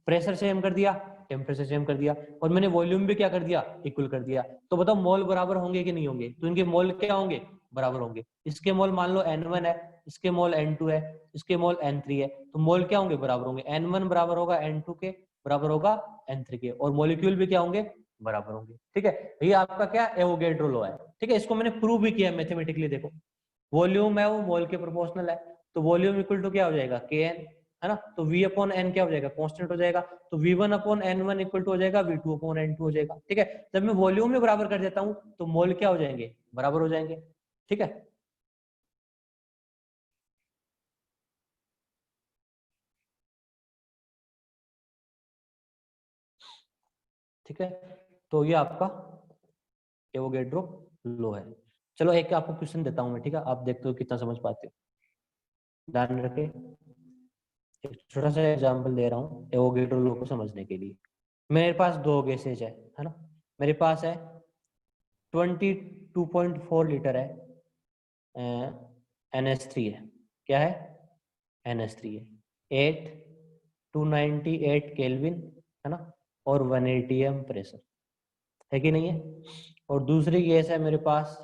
प्रेशर सेम कर दिया, टेम्परेचर सेम कर दिया, और मैंने वॉल्यूम भी क्या कर दिया, इक्वल कर दिया, तो बताओ मोल बराबर होंगे कि नहीं होंगे, तो इनके मोल क्या होंगे, बराबर होंगे, इसके मोल मान लो N1 है, इसके मोल N2 है, इसके मोल N3 है, तो मोल क्या होंगे, बराबर होंगे, N1 बराबर होगा N2 के, बराबर होगा N3 के, और मॉलिक्यूल भी क्या होंगे, बराबर होंगे, ठीक है, ये आपका क्या एवोगैड्रो लॉ है, ठीक है, इसको मैंने प्रूव भी किया मैथमेटिकली, देखो वॉल्यूम है वो मोल के प्रोपोर्शनल है, तो वॉल्यूम इक्वल टू क्या हो जाएगा, Kn, है ना, तो V अपॉन एन क्या हो जाएगा, कांस्टेंट हो जाएगा, तो V1 upon N1 equal to हो जाएगा V2 अपॉन N2 हो जाएगा, ठीक है, जब मैं वॉल्यूम में बराबर कर देता हूं तो मोल क्या हो जाएंगे, बराबर हो जाएंगे, ठीक है, ठीक है, तो ये आपका एवोगैड्रो लॉ है। चलो एक आपको क्वेश्चन देता हूं मैं, ठीक है, आप देखते हो कितना समझ पाते हो, ध्यान रखे, एक छोटा सा एग्जांपल दे रहा हूँ एवोगैड्रो लॉ को समझने के लिए। मेरे पास 2 गैसेज है ना, मेरे पास है 22.4 लीटर है, NH3 है, क्या है, NH3 है, 298 केल्विन, है ना, और 1 atm प्रेशर है कि नहीं है, और दूसरी गैस है मेरे पास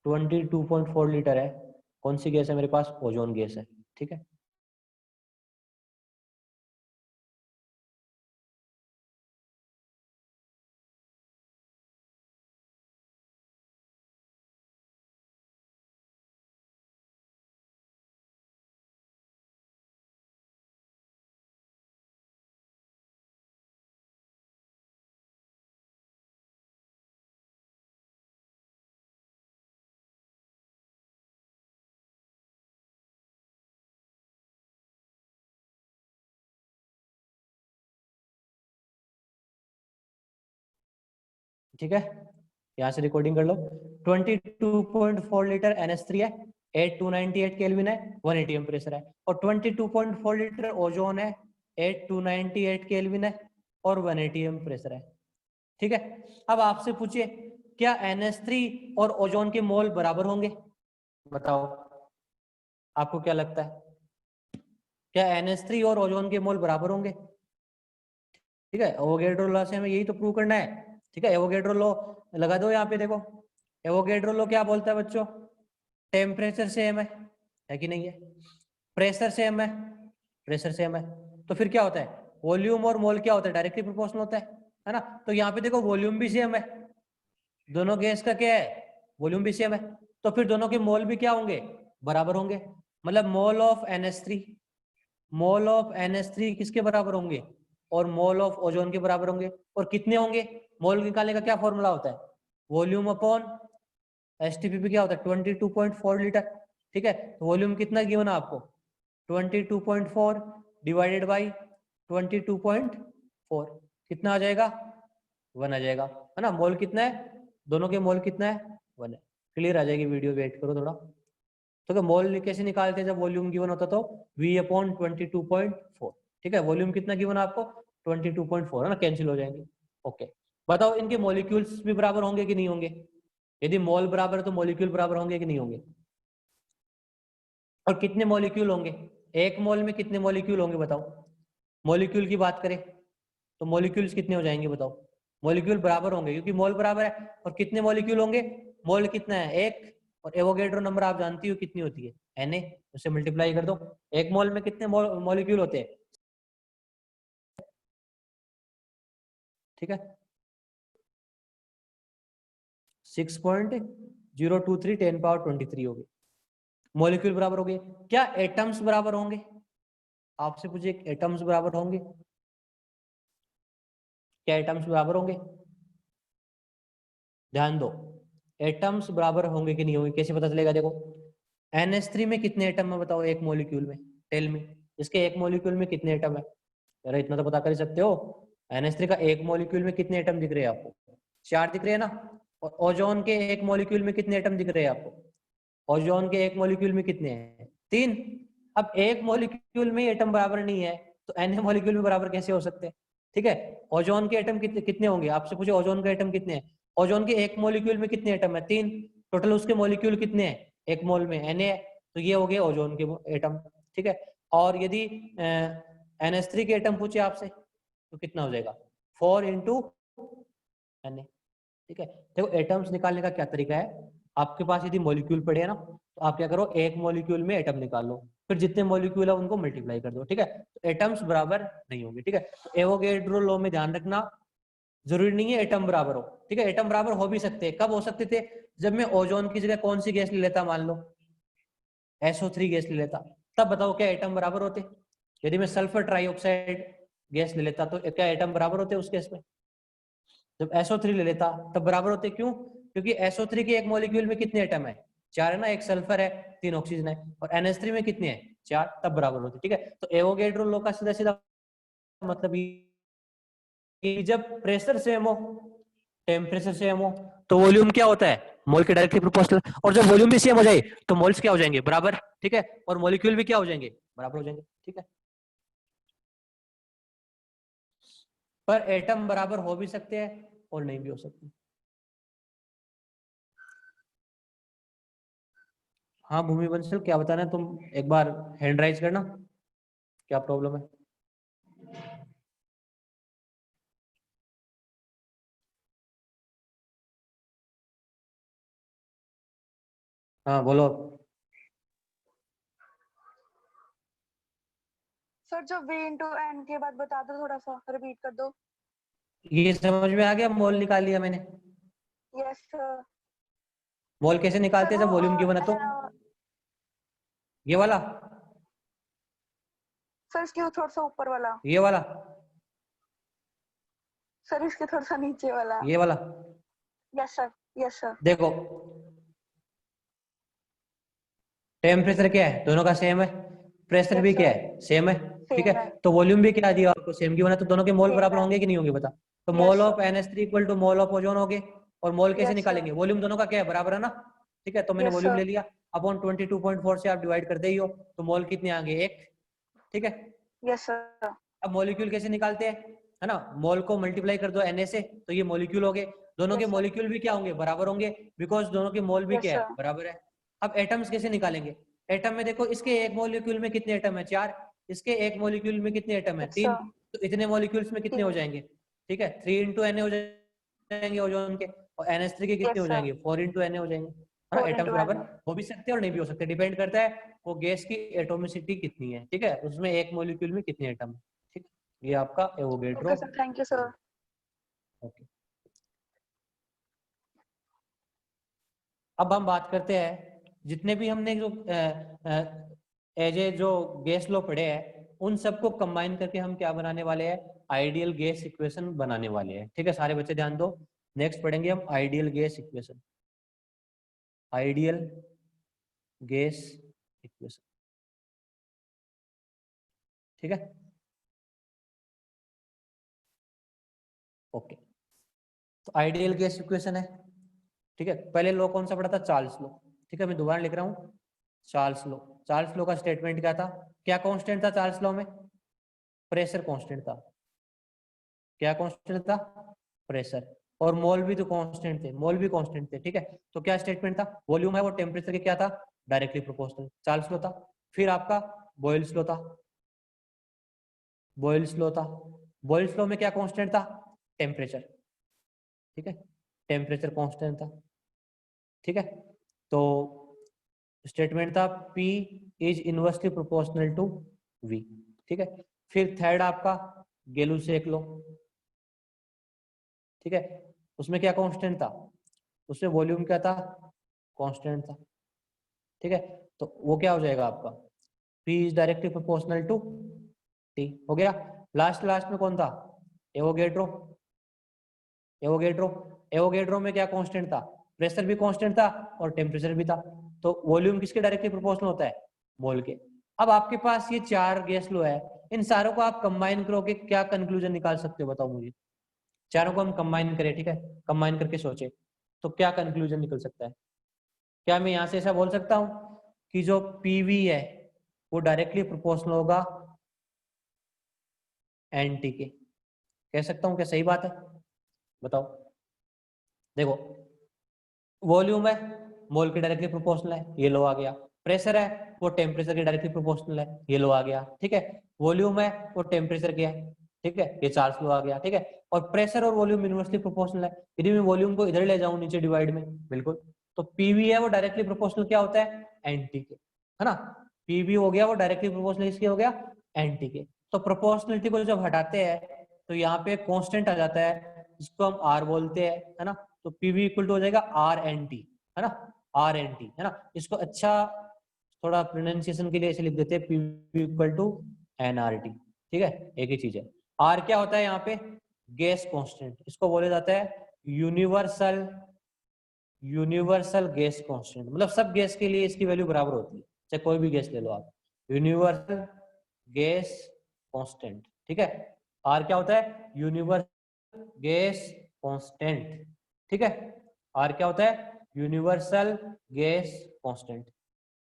22.4 लीटर है, कौन सी गैस है मेरे पास, ओजोन गैस है, ठीक है, ठीक है, यहाँ से रिकॉर्डिंग कर लो, 22.4 लीटर NH3 है, 8298 केल्विन है, 1 atm प्रेशर है, और 22.4 लीटर ओजोन है, 8298 केल्विन है, और 1 atm प्रेशर है, ठीक है, अब आपसे पूछिए क्या NH3 और ओजोन के मोल बराबर होंगे, बताओ आपको क्या लगता है, क्या NH3 और ओजोन के मोल बराबर होंगे, ठीक है, एवोगैड्रो लॉ से हमें यही तो प्रूव करना है, ठीक है, एवोगैड्रो लॉ लगा दो यहाँ पे, देखो एवोगैड्रो लॉ क्या बोलता है बच्चों, टेम्परेचर सेम है कि नहीं है, प्रेशर सेम प्रेशर सेम है, तो फिर क्या होता है, वॉल्यूम और मोल क्या होता है, डायरेक्टली प्रोपोर्शनल होता है ना, तो यहाँ पे देखो वॉल्यूम भी सेम है, दोनों गैस का क्या है, वॉल्यूम भी सेम है, तो फिर दोनों के मोल भी क्या होंगे, बराबर होंगे, मतलब mole of NH3, mole of NH3 किसके बराबर होंगे, और मोल ऑफ ओजोन के बराबर होंगे, और कितने होंगे, मोल निकालने का क्या फॉर्मूला होता है, वॉल्यूम अपॉन STPP क्या होता है, 22.4 लीटर, ठीक है, तो वॉल्यूम कितना गिवन है आपको, 22.4 डिवाइडेड बाई 22.4 कितना आ जाएगा? 1 आ जाएगा, है ना। मोल कितना है? दोनों के मोल कितना है? 1 है। क्लियर आ जाएगी वीडियो, वेट करो थोड़ा। तो क्या मोल कैसे निकालते हैं जब वॉल्यूम गिवन होता तो V/22.4, ठीक है। वॉल्यूम कितना गिवन आपको? 22.4, है ना, कैंसिल हो जाएंगे। ओके, बताओ इनके मॉलिक्यूल्स भी बराबर होंगे कि नहीं होंगे? यदि मोल बराबर है तो मॉलिक्यूल बराबर होंगे कि नहीं होंगे? और कितने मॉलिक्यूल होंगे? एक मोल में कितने मॉलिक्यूल होंगे बताओ? मॉलिक्यूल की बात करें तो मॉलिक्यूल्स कितने हो जाएंगे बताओ? मॉलिक्यूल बराबर होंगे क्योंकि मोल बराबर है। और कितने मॉलिक्यूल होंगे? मोल कितना है? 1। और एवोगैड्रो नंबर आप जानती हो कितनी होती है? Na, उससे मल्टीप्लाई कर दो। एक मोल में कितने मॉलिक्यूल होते हैं? ठीक है, 6.023 10⁻23 हो गए। मॉलिक्यूल बराबर हो गए। क्या एटम्स बराबर होंगे? आपसे पूछे, एटम्स बराबर होंगे? क्या एटम्स बराबर होंगे? ध्यान दो, एटम्स बराबर होंगे कि नहीं होंगे कैसे पता चलेगा? देखो, NH3 में कितने एटम है बताओ एक मॉलिक्यूल में? टेल मी, इसके एक मॉलिक्यूल में कितने एटम है? अरे इतना तो पता कर ही सकते हो। NH3 का एक मॉलिक्यूल में कितने एटम दिख रहे हैं आपको? 4 दिख रहे हैं ना। और ओजोन के एक मॉलिक्यूल में कितने एटम दिख रहे हैं आपको? ओजोन के एक मॉलिक्यूल में कितने हैं? 3। अब एक मॉलिक्यूल में एटम बराबर नहीं है तो N मॉलिक्यूल में बराबर कैसे हो सकते हैं? ठीक है, ओजोन के एटम कितने कितने होंगे? आपसे पूछे ओजोन के एटम कितने हैं? ओजोन के एक मॉलिक्यूल में कितने एटम है? 3। टोटल उसके मॉलिक्यूल कितने हैं एक मोल में? Na है। तो ये हो गए ओजोन के एटम, ठीक है। और यदि NH3 के एटम पूछे आपसे तो कितना हो जाएगा? 4 इंटू Na, ठीक है। देखो एटम्स निकालने का क्या तरीका है, आपके पास यदि मॉलिक्यूल पड़े है ना तो आप क्या करो, एक मॉलिक्यूल में एटम निकाल लो, फिर जितने मॉलिक्यूल है उनको मल्टीप्लाई कर दो, ठीक है। तो एटम्स बराबर नहीं होंगे, ठीक है। तो एवोगैड्रो लॉ में ध्यान रखना, जरूरी नहीं है एटम बराबर हो, ठीक है। एटम बराबर हो भी सकते हैं। कब हो सकते थे? जब मैं ओजोन की जगह कौन सी गैस ले लेता, मान लो SO3 गैस ले लेता, तब बताओ क्या एटम बराबर होते? यदि मैं सल्फर ट्राइऑक्साइड गैस ले लेता तो क्या एटम बराबर होते उस गैस में? जब SO3 ले लेता तब बराबर होते। क्यों? क्योंकि SO3 के एक मॉलिक्यूल में कितने एटम है? 4 है ना, एक सल्फर है, 3 ऑक्सीजन है। और NH3 में कितने हैं? 4, तब बराबर होते, ठीक है। तो एवोगैड्रो लॉ का सीधा सीधा मतलब कि जब प्रेशर सेम हो, टेम्परेचर सेम हो, तो वॉल्यूम क्या होता है? मोल के डायरेक्टली प्रोपोर्शनल। और जब वॉल्यूम भी सेम हो जाए तो मोल्स क्या हो जाएंगे? बराबर, ठीक है। और मॉलिक्यूल भी क्या हो जाएंगे? बराबर हो जाएंगे, ठीक है। पर एटम बराबर हो भी सकते हैं और नहीं भी हो सकते। हाँ भूमि बंसल, क्या बताना है तुम? एक बार हैंड राइज करना, क्या प्रॉब्लम है? हाँ बोलो। सर जो V इंटू एन के बाद बता दो, थोड़ा सा रिपीट कर दो। ये समझ में आ गया? मोल निकाल लिया मैंने। Yes sir. मोल कैसे सर निकालते हैं वो जब वॉल्यूम गिवन है तो? ये वाला, सर इसके थोड़ा सा ऊपर वाला। ये वाला, सर इसके थोड़ा सा नीचे वाला। ये वाला। Yes sir, yes sir. देखो टेम्परेचर क्या है? दोनों का सेम है। प्रेशर भी यस क्या सर, है? सेम है, ठीक है। सेम है, तो वॉल्यूम भी क्या दिया आपको? सेम गिवन है, तो दोनों के मोल सेम बराबर है। होंगे कि नहीं होंगे बता? तो moles of sir, NH3 equal to mole of ozone हो गए। और मोल कैसे यस सर, निकालेंगे? वॉल्यूम दोनों का क्या है? बराबर है ना, ठीक है। तो मैंने यस वॉल्यूम सर, ले लिया, अपॉन 22.4 से आप डिवाइड करते ही हो, तो मोल कितने आ गए? 1, ठीक है। यस सर, अब मॉलिक्यूल कैसे निकालते हैं, है ना? मोल को मल्टीप्लाई कर दो Na से, तो ये मॉलिक्यूल हो गए। दोनों के यस सर, मॉलिक्यूल भी क्या होंगे? बराबर होंगे, बिकॉज दोनों के मोल भी यस क्या है? सर, बराबर है। अब एटम्स कैसे निकालेंगे? एटम में देखो, इसके एक मॉलिक्यूल में कितने एटम है? 4। इसके एक मॉलिक्यूल में कितने एटम है? यस 3। सर, तो इतने मॉलिक्यूल्स में कितने हो 3। जाएंगे? ठीक है, 3 इंटू Na हो जाएंगे ओजोन के। और NH3 के कितने यस हो सर, जाएंगे? 4 इंटू Na हो जाएंगे, है ना। 4 एटम्स इंटू बराबर एन। हो भी सकते हैं और नहीं भी हो सकते, डिपेंड करता है वो गैस की एटोमिसिटी कितनी है, ठीक है, उसमें एक मॉलिक्यूल में कितने एटम है, ठीक है। ये आपका Avogadro. Okay sir, thank you sir. Okay, अब हम बात करते हैं जितने भी हमने जो एज ए जो गैस लो पढ़े हैं उन सबको कंबाइन करके हम क्या बनाने वाले हैं? आइडियल गैस इक्वेशन बनाने वाले हैं, ठीक है। सारे बच्चे ध्यान दो, नेक्स्ट पढ़ेंगे हम ideal gas equation. Ideal gas equation ठीक है, ओके। तो आइडियल गैस इक्वेशन है, ठीक है। पहले लॉ कौन सा पढ़ा था? चार्ल्स लॉ, ठीक है। मैं दोबारा लिख रहा हूँ, चार्ल्स लॉ। चार्ल्स लॉ का स्टेटमेंट क्या था? क्या कांस्टेंट था चार्ल्स लॉ में? प्रेशर कांस्टेंट था। क्या कांस्टेंट था? प्रेशर। और मोल भी तो कांस्टेंट थे, मोल भी कांस्टेंट थे, ठीक है। तो क्या स्टेटमेंट था? वॉल्यूम है वो टेम्परेचर के क्या था? Directly proportional. चार्ल्स लॉ था। फिर आपका बॉयल्स लॉ था, बॉयल्स लॉ था। बॉयल्स लॉ में क्या कांस्टेंट था? टेम्परेचर, ठीक है। टेम्परेचर कांस्टेंट था, ठीक है। तो स्टेटमेंट था P is inversely proportional to V, ठीक है। फिर थर्ड आपका गेलुसेक लॉ, ठीक है। उसमें क्या कांस्टेंट था? उसमें वॉल्यूम क्या था? कांस्टेंट था, ठीक है। तो वो क्या हो जाएगा आपका? P is directly proportional to T, हो गया। लास्ट लास्ट में कौन था? एवोगैड्रो। एवोगैड्रो, एवोगैड्रो में क्या कांस्टेंट था? प्रेशर भी कांस्टेंट था और टेम्परेचर भी था। तो वॉल्यूम किसके डायरेक्टली प्रोपोर्शनल होता है? मोल के। अब आपके पास ये 4 गैस लो है, इन सारों को आप कंबाइन करोगे, क्या कंक्लूजन निकाल सकते हो बताओ मुझे? चारों को हम कंबाइन करें, ठीक है, कंबाइन करके सोचे तो क्या कंक्लूजन निकल सकता है? क्या मैं यहां से ऐसा बोल सकता हूं कि जो पीवी है वो डायरेक्टली प्रोपोर्शनल होगा एनटी के? कह सकता हूं क्या? सही बात है, बताओ। देखो, वॉल्यूम है मोल के डायरेक्टली प्रोपोर्शनल है, ये लो आ गया। प्रेशर है वो टेम्परेचर के डायरेक्टली प्रोपोर्शनल है, ये लो आ गया, ठीक है। वॉल्यूम है वो टेम्परेचर के है, ठीक है, ये चार्ल्स लो आ गया, ठीक है। और प्रेशर और वॉल्यूम इनवर्सली प्रोपोर्शनल है। यदि मैं वॉल्यूम को इधर ले जाऊं नीचे डिवाइड में, बिल्कुल, तो पीवी है वो डायरेक्टली प्रोपोर्शनल क्या होता है? एनटी के, है ना। पीवी हो गया वो डायरेक्टली प्रोपोर्शनल इसके हो गया एनटी के। तो प्रोपोर्शनलिटी को जब हटाते हैं तो यहाँ पे कांस्टेंट आ जाता है जिसको हम आर बोलते हैं, है ना। तो पीवी इक्वल टू हो जाएगा आर एन टी, है ना, आर एन टी, है ना। इसको अच्छा थोड़ा प्रोनाउंसिएशन के लिए ऐसे लिख देते हैं PV equal to n R T, ठीक है। एक ही चीज है। आर क्या होता है यहाँ पे? गैस कांस्टेंट, इसको बोला जाता है यूनिवर्सल, यूनिवर्सल गैस कांस्टेंट। मतलब सब गैस के लिए इसकी वैल्यू बराबर होती है, चाहे कोई भी गैस ले लो आप। यूनिवर्सल गैस कांस्टेंट, ठीक है। आर क्या होता है? यूनिवर्सल गैस कांस्टेंट, ठीक है। आर क्या होता है? Universal gas constant.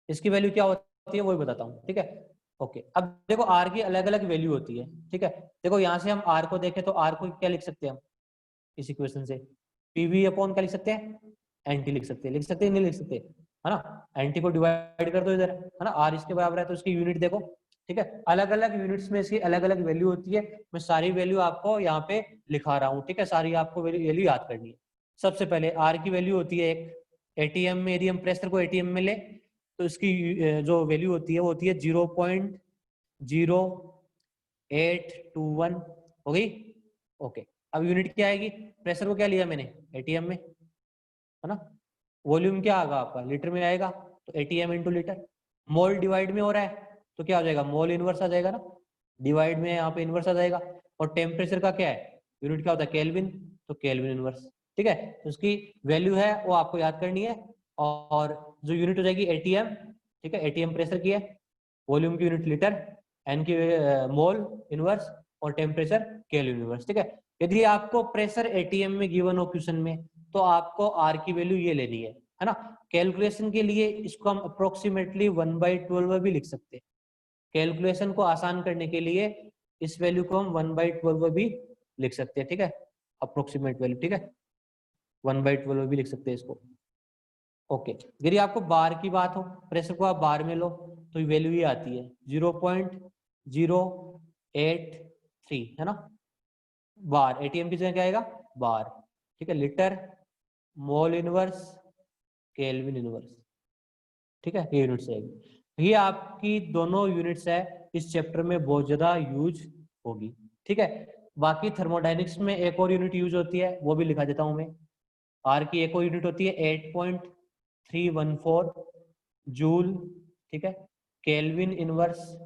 इसकी वैल्यू क्या होती है वही बताता हूँ, ठीक है। ओके, अब देखो आर की अलग अलग वैल्यू होती है, ठीक है। देखो यहाँ से हम आर को देखें तो आर को क्या लिख सकते हैं हम इस इक्वेशन से? पीवी अपॉन क्या लिख सकते हैं? एनटी लिख सकते हैं, लिख सकते हैं नहीं लिख सकते, है ना। एनटी को डिवाइड कर दो इधर, है ना, आर इसके बराबर है तो इसकी यूनिट देखो, ठीक है। अलग अलग यूनिट्स में इसकी अलग अलग वैल्यू होती है। मैं सारी वैल्यू आपको यहाँ पे लिखा रहा हूँ, ठीक है। सारी आपको वैल्यू याद करनी है। सबसे पहले आर की वैल्यू होती है एक एटीएम में, यदि हम प्रेशर को एटीएम में ले तो इसकी जो वैल्यू होती है वो होती है 0.0821, हो गई, ओके। अब यूनिट क्या आएगी? प्रेशर को क्या लिया मैंने? एटीएम में, है ना। वॉल्यूम क्या आएगा आपका? लीटर में आएगा, तो एटीएम इंटू लीटर। मोल डिवाइड में हो रहा है तो क्या हो जाएगा? मोल इनवर्स आ जाएगा ना, डिवाइड में यहाँ पे इनवर्स आ जाएगा। और टेम्परेचर का क्या है? यूनिट क्या होता है? केल्विन, तो केल्विन इनवर्स, ठीक है। तो उसकी वैल्यू है वो आपको याद करनी है। और जो यूनिट हो जाएगी एटीएम, ठीक है, एटीएम प्रेशर की है, वॉल्यूम की यूनिट लीटर, एन की मोल इनवर्स, और टेम्परेचर केल्विन इनवर्स, ठीक है। यदि आपको प्रेशर एटीएम में गिवन हो क्वेश्चन में तो आपको आर की वैल्यू ये लेनी है ना। कैलकुलेशन के लिए इसको हम अप्रोक्सीमेटली 1/12 भी लिख सकते हैं। कैलकुलेशन को आसान करने के लिए इस वैल्यू को हम 1/12 भी लिख सकते हैं, ठीक है, अप्रोक्सीमेट वैल्यू, ठीक है, 1/12 भी लिख सकते हैं इसको, ओके। यदि आपको बार की बात हो, प्रेशर को आप बार में लो तो वैल्यू ये आती है 0.083, है ना। बार एटीएम की जगह क्या आएगा? बार, ठीक है। Litre, mole inverse, kelvin inverse, ठीक है, ये यूनिट्स आएगी। ये आपकी दोनों यूनिट्स है इस चैप्टर में बहुत ज्यादा यूज होगी, ठीक है। बाकी थर्मोडायनिक्स में एक और यूनिट यूज होती है, वो भी लिखा देता हूं मैं। आर की एक और यूनिट होती है 8.314 जूल, ठीक है, केल्विन इनवर्स,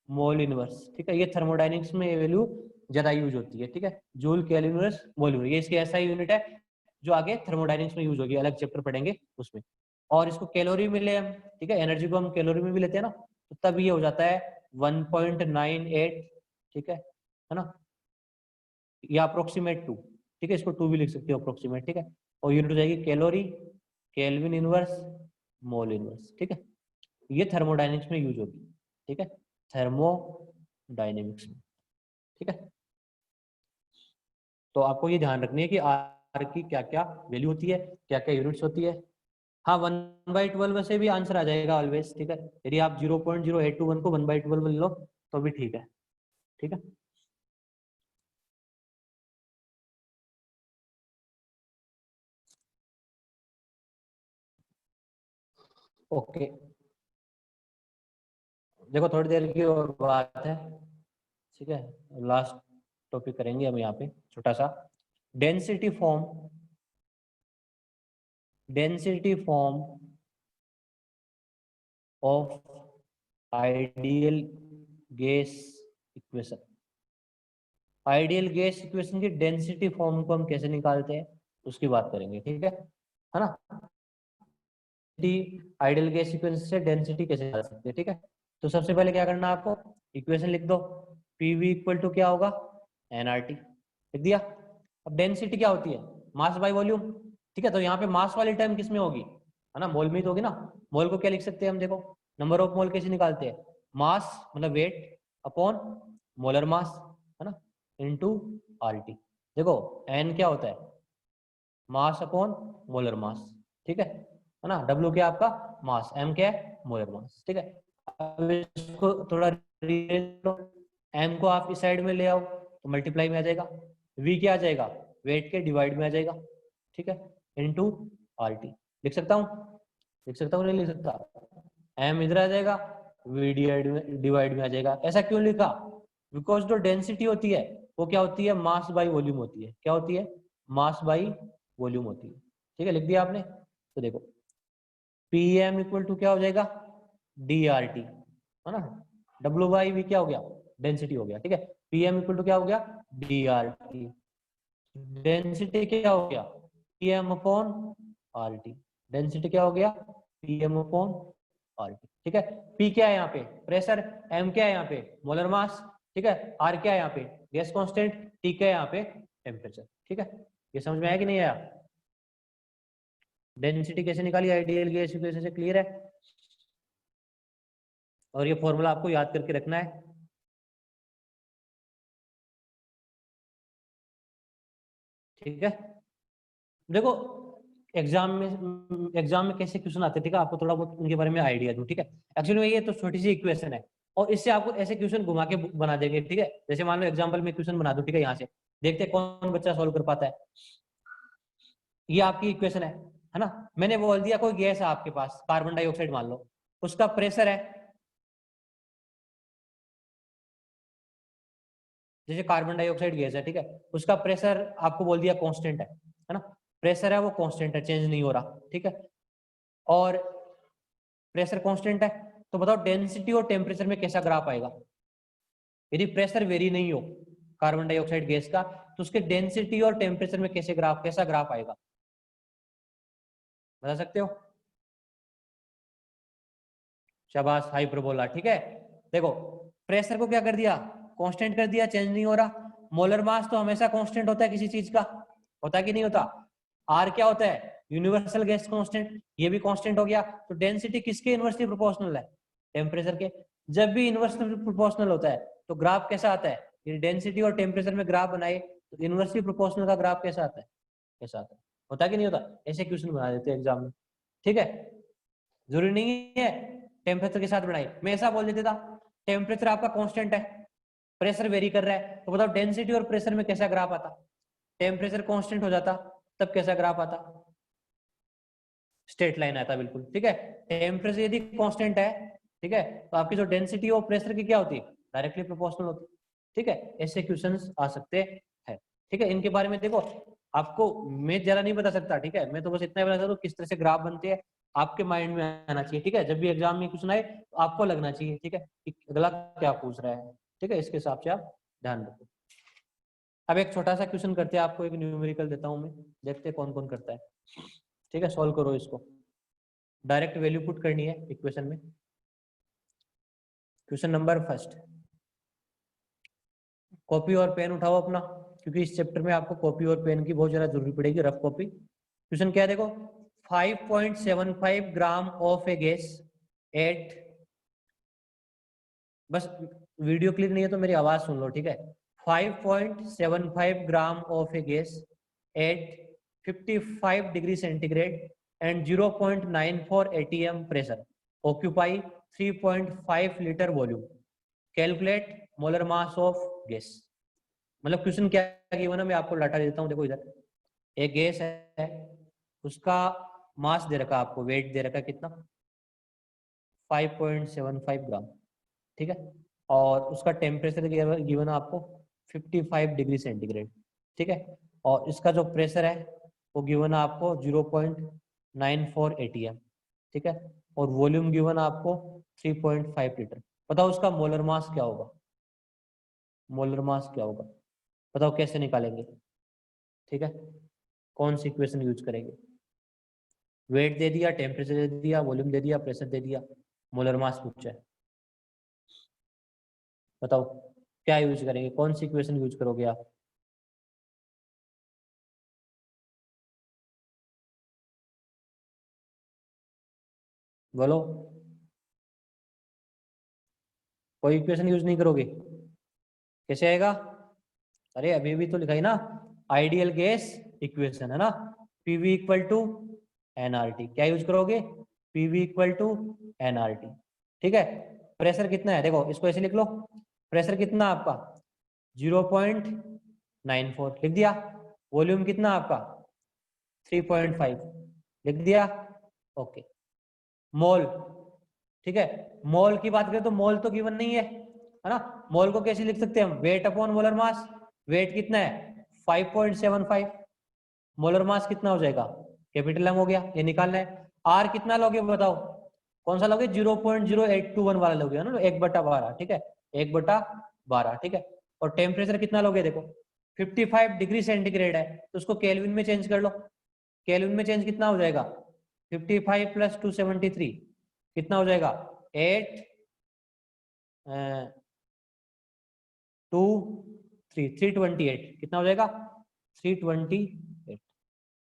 मोल इनवर्स, ठीक है। ये थर्मोडायनिक्स में ये वैल्यू ज्यादा यूज होती है, ठीक है, joule, kelvin inverse, mole inverse. ये इसकी ऐसा यूनिट है जो आगे थर्मोडायनिक्स में यूज होगी, अलग चैप्टर पढ़ेंगे उसमें। और इसको कैलोरी में ले हम, ठीक है, एनर्जी को हम कैलोरी में भी लेते हैं ना, तो तब ये हो जाता है 1.98, ठीक है ना, या अप्रोक्सीमेट 2, ठीक है, इसको 2 भी लिख सकते हो अप्रोक्सीमेट, ठीक है, और यूनिट हो जाएगी calorie, kelvin inverse, mole inverse, ठीक है। ये थर्मोडायनेमिक्स में यूज होगी, ठीक है, थर्मोडायनेमिक्स में, ठीक है। तो आपको ये ध्यान रखनी है कि आर की क्या क्या वैल्यू होती है, क्या क्या यूनिट्स होती है। हाँ 1/12 से भी आंसर आ जाएगा ऑलवेज, ठीक है, यदि आप 0.0821 को 1/12 लो तो भी ठीक है, ठीक है। ओके, देखो थोड़ी देर की और बात है, ठीक है, लास्ट टॉपिक करेंगे हम यहाँ पे छोटा सा, density form of ideal gas equation. Ideal gas equation की डेंसिटी फॉर्म को हम कैसे निकालते हैं उसकी बात करेंगे, ठीक है ना। आइडियल गैस इक्वेशन से डेंसिटी कैसे निकाल सकते हैं, ठीक है। तो सबसे पहले क्या करना है आपको, इक्वेशन लिख दो, पीवी इक्वल टू क्या होगा, एनआरटी, लिख दिया। अब डेंसिटी क्या होती है, मास बाय वॉल्यूम, ठीक है। तो यहाँ पे मास वाली टर्म किस में होगी, है ना, मोल में तो होगी ना। मोल को क्या लिख सकते हैं हम, देखो नंबर ऑफ मोल कैसे निकालते हैं, मास मतलब वेट अपॉन मोलर मास, है ना, इनटू आरटी। देखो एन क्या होता है, मास अपॉन मोलर मास, ठीक है ना। डब्ल्यू क्या आपका मास, एम क्या है मोलर मास, ठीक है। अब इसको थोड़ा एम को आप इस साइड में ले आओ तो मल्टीप्लाई में आ जाएगा, वी क्या आ जाएगा, वेट के डिवाइड में आ जाएगा, ठीक है, इनटू आर टी। लिख सकता हूँ, लिख सकता हूँ नहीं लिख सकता, एम इधर आ जाएगा, वी डिवाइड में आ जाएगा। ऐसा क्यों लिखा, बिकॉज जो डेंसिटी होती है वो क्या होती है, मास बाई वॉल्यूम होती है, क्या होती है, मास बाई वॉल्यूम होती है, ठीक है, लिख दिया आपने। तो देखो पी एम इक्वल टू क्या हो जाएगा, डी आर टी, है ना, डब्ल्यू बाई वी क्या हो गया, डेंसिटी हो गया, ठीक है। पी एम इक्वल टू क्या हो गया, डी आर टी, डेंसिटी क्या हो गया, P M upon R T, density क्या हो गया, P M upon R T, ठीक है। पी क्या है यहाँ पे, प्रेशर, एम क्या है यहाँ पे, मोलर मास, ठीक है, आर क्या है यहाँ पे, गैस कांस्टेंट, टी क्या है यहाँ पे, टेम्परेचर, ठीक है। ये समझ में आया कि नहीं आया, डेंसिटी कैसे निकाली आइडियल गैस इक्वेशन से, क्लियर है। और ये फॉर्मूला आपको याद करके रखना है, ठीक है। देखो एग्जाम में कैसे क्वेश्चन आते हैं, ठीक है, आपको थोड़ा बहुत उनके बारे में आइडिया दूं, ठीक है। एक्चुअली में ये तो छोटी सी इक्वेशन है और इससे आपको ऐसे क्वेश्चन घुमा के बना देंगे, ठीक है। जैसे मान लो एग्जाम्पल में क्वेश्चन बना दूं, ठीक है, यहाँ से देखते हैं कौन बच्चा सॉल्व कर पाता है। ये आपकी इक्वेशन है ना, मैंने बोल दिया कोई गैस है आपके पास, कार्बन डाइऑक्साइड मान लो, उसका प्रेशर है, जैसे कार्बन डाइऑक्साइड गैस है, ठीक है, उसका प्रेशर आपको बोल दिया कांस्टेंट है ना, प्रेशर है वो कांस्टेंट है, चेंज नहीं हो रहा, ठीक है। और प्रेशर कांस्टेंट है तो बताओ डेंसिटी और टेम्परेचर में कैसा ग्राफ आएगा, यदि प्रेशर वेरी नहीं हो कार्बन डाइऑक्साइड गैस का तो उसके डेंसिटी और टेम्परेचर में कैसा ग्राफ आएगा, बता सकते हो। शाबाश, हाइपरबोला, ठीक है। देखो प्रेशर को क्या कर दिया, कांस्टेंट कर दिया, चेंज नहीं हो रहा। मोलर मास तो हमेशा कांस्टेंट होता है किसी चीज का, होता है कि नहीं होता। आर क्या होता है, यूनिवर्सल गैस कांस्टेंट, ये भी कांस्टेंट हो गया। तो डेंसिटी किसके इनवर्सली प्रोपोर्शनल है, टेम्परेचर के। जब भी इनवर्सली प्रोपोर्शनल होता है तो ग्राफ कैसा आता है, ये डेंसिटी और टेम्परेचर में ग्राफ बनाए तो इनवर्सली प्रोपोर्शनल का ग्राफ कैसा आता है, कैसा आता है, होता है कि नहीं होता। ऐसे क्वेश्चन बना देते हैं एग्जाम में, ठीक है। जरूरी नहीं है टेम्परेचर के साथ बढ़ाई, मैं ऐसा बोल देता था टेम्परेचर आपका कांस्टेंट है, प्रेशर वेरी कर रहा है, तो बताओ डेंसिटी और प्रेशर में कैसा ग्राफ आता, टेम्परेचर कांस्टेंट हो जाता तब कैसा ग्राफ आता, स्ट्रेट लाइन आता बिल्कुल, ठीक है। टेम्परेचर यदि कांस्टेंट है, ठीक है, तो आपकी जो डेंसिटी और प्रेशर की क्या होती है, डायरेक्टली प्रोपोर्शनल होती है, ठीक है। ऐसे क्वेश्चंस आ सकते हैं, ठीक है। इनके बारे में देखो आपको मैं जरा नहीं बता सकता, ठीक है, मैं तो बस इतना ही बता सकता हूँ किस तरह से ग्राफ बनते हैं, आपके माइंड में आना चाहिए, ठीक है। जब भी एग्जाम में क्वेश्चन आए तो आपको लगना चाहिए, ठीक है, कि अगला क्या पूछ रहा है, ठीक है, इसके हिसाब से आप ध्यान रखो। अब एक छोटा सा क्वेश्चन करते हैं, आपको एक न्यूमेरिकल देता हूं मैं, देखते हैं कौन कौन करता है, ठीक है। सॉल्व करो इसको, डायरेक्ट वैल्यू पुट करनी है इक्वेशन में। क्वेश्चन नंबर फर्स्ट, कॉपी और पेन उठाओ अपना, क्योंकि इस चैप्टर में आपको कॉपी और पेन की बहुत ज्यादा जरूरी पड़ेगी, रफ कॉपी। क्वेश्चन क्या है देखो, 5.75 gram of A gas at, बस वीडियो क्लिक नहीं है तो मेरी आवाज सुन लो, ठीक है। 5.75 gram of A gas at 55 degree centigrade and 0.94 atm pressure occupy 3.5 litre volume, calculate molar mass of gas. मतलब क्वेश्चन क्या गिवन है, मैं आपको डाटा देता हूँ। देखो इधर एक गैस है, उसका मास दे रखा आपको, वेट दे रखा कितना, 5.75 ग्राम, ठीक है। और उसका टेम्परेचर गिवन है आपको 55 डिग्री सेंटीग्रेड, ठीक है। और इसका जो प्रेशर है वो गिवन है आपको 0.94 atm, ठीक है। और वॉल्यूम गिवन है आपको 3.5 लीटर। बताओ उसका मोलर मास क्या होगा, मोलर मास क्या होगा, बताओ कैसे निकालेंगे, ठीक है। कौन सी इक्वेशन यूज करेंगे, वेट दे दिया, टेम्परेचर दे दिया, वॉल्यूम दे दिया, प्रेशर दे दिया, मोलर मास पूछा है, बताओ क्या यूज करेंगे, कौन सी इक्वेशन यूज करोगे आप। बोलो, कोई इक्वेशन यूज नहीं करोगे, कैसे आएगा। अरे अभी भी तो लिखा है ना, आइडियल गैस इक्वेशन है ना, पीवी इक्वल टू एनआरटी। क्या यूज करोगे, पीवी इक्वल टू एनआरटी, ठीक है। प्रेशर कितना है देखो, इसको ऐसे लिख लो, प्रेशर कितना आपका 0.94 लिख दिया, वॉल्यूम कितना आपका 3.5 लिख दिया, ओके। मोल, ठीक है। मोल की बात करें तो मोल तो गिवन नहीं है ना। मोल को कैसे लिख सकते हैं हम, weight upon molar mass. Weight कितना है 5.75, मोलर मास कितना हो जाएगा, कैपिटल एम हो गया, ये निकालना है। आर कितना लोगे बताओ, कौन सा लोगे, 0.0821 वाला लोगे ना, 1/12, ठीक है, 1/12, ठीक है। और टेम्परेचर कितना लोगे देखो 55 डिग्री सेंटीग्रेड है, तो उसको केल्विन में चेंज कर लो। केल्विन में चेंज कितना हो जाएगा, 55 + 273 कितना हो जाएगा 8 2 3 328 कितना हो जाएगा 328,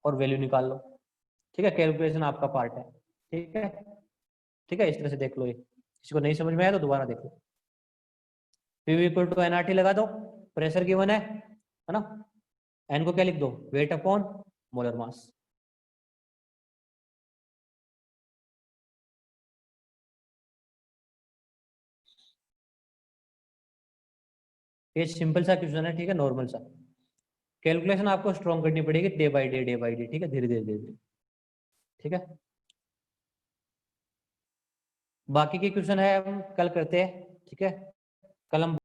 और वैल्यू निकाल लो, ठीक है। कैलकुलेशन आपका पार्ट है, ठीक है, ठीक है। इस तरह से देख लो, ये किसी को नहीं समझ में आया तो दोबारा देख लो। पीवी इक्वल टू एनआरटी लगा दो, प्रेशर गिवन है ना, एन को क्या लिख दो, वेट अपॉन मोलर मास। ये सिंपल सा क्वेश्चन है, ठीक है, नॉर्मल सा। कैलकुलेशन आपको स्ट्रॉन्ग करनी पड़ेगी day by day, day by day, ठीक है, धीरे धीरे धीरे, ठीक है। बाकी के क्वेश्चन है हम कल करते हैं, ठीक है। कल हम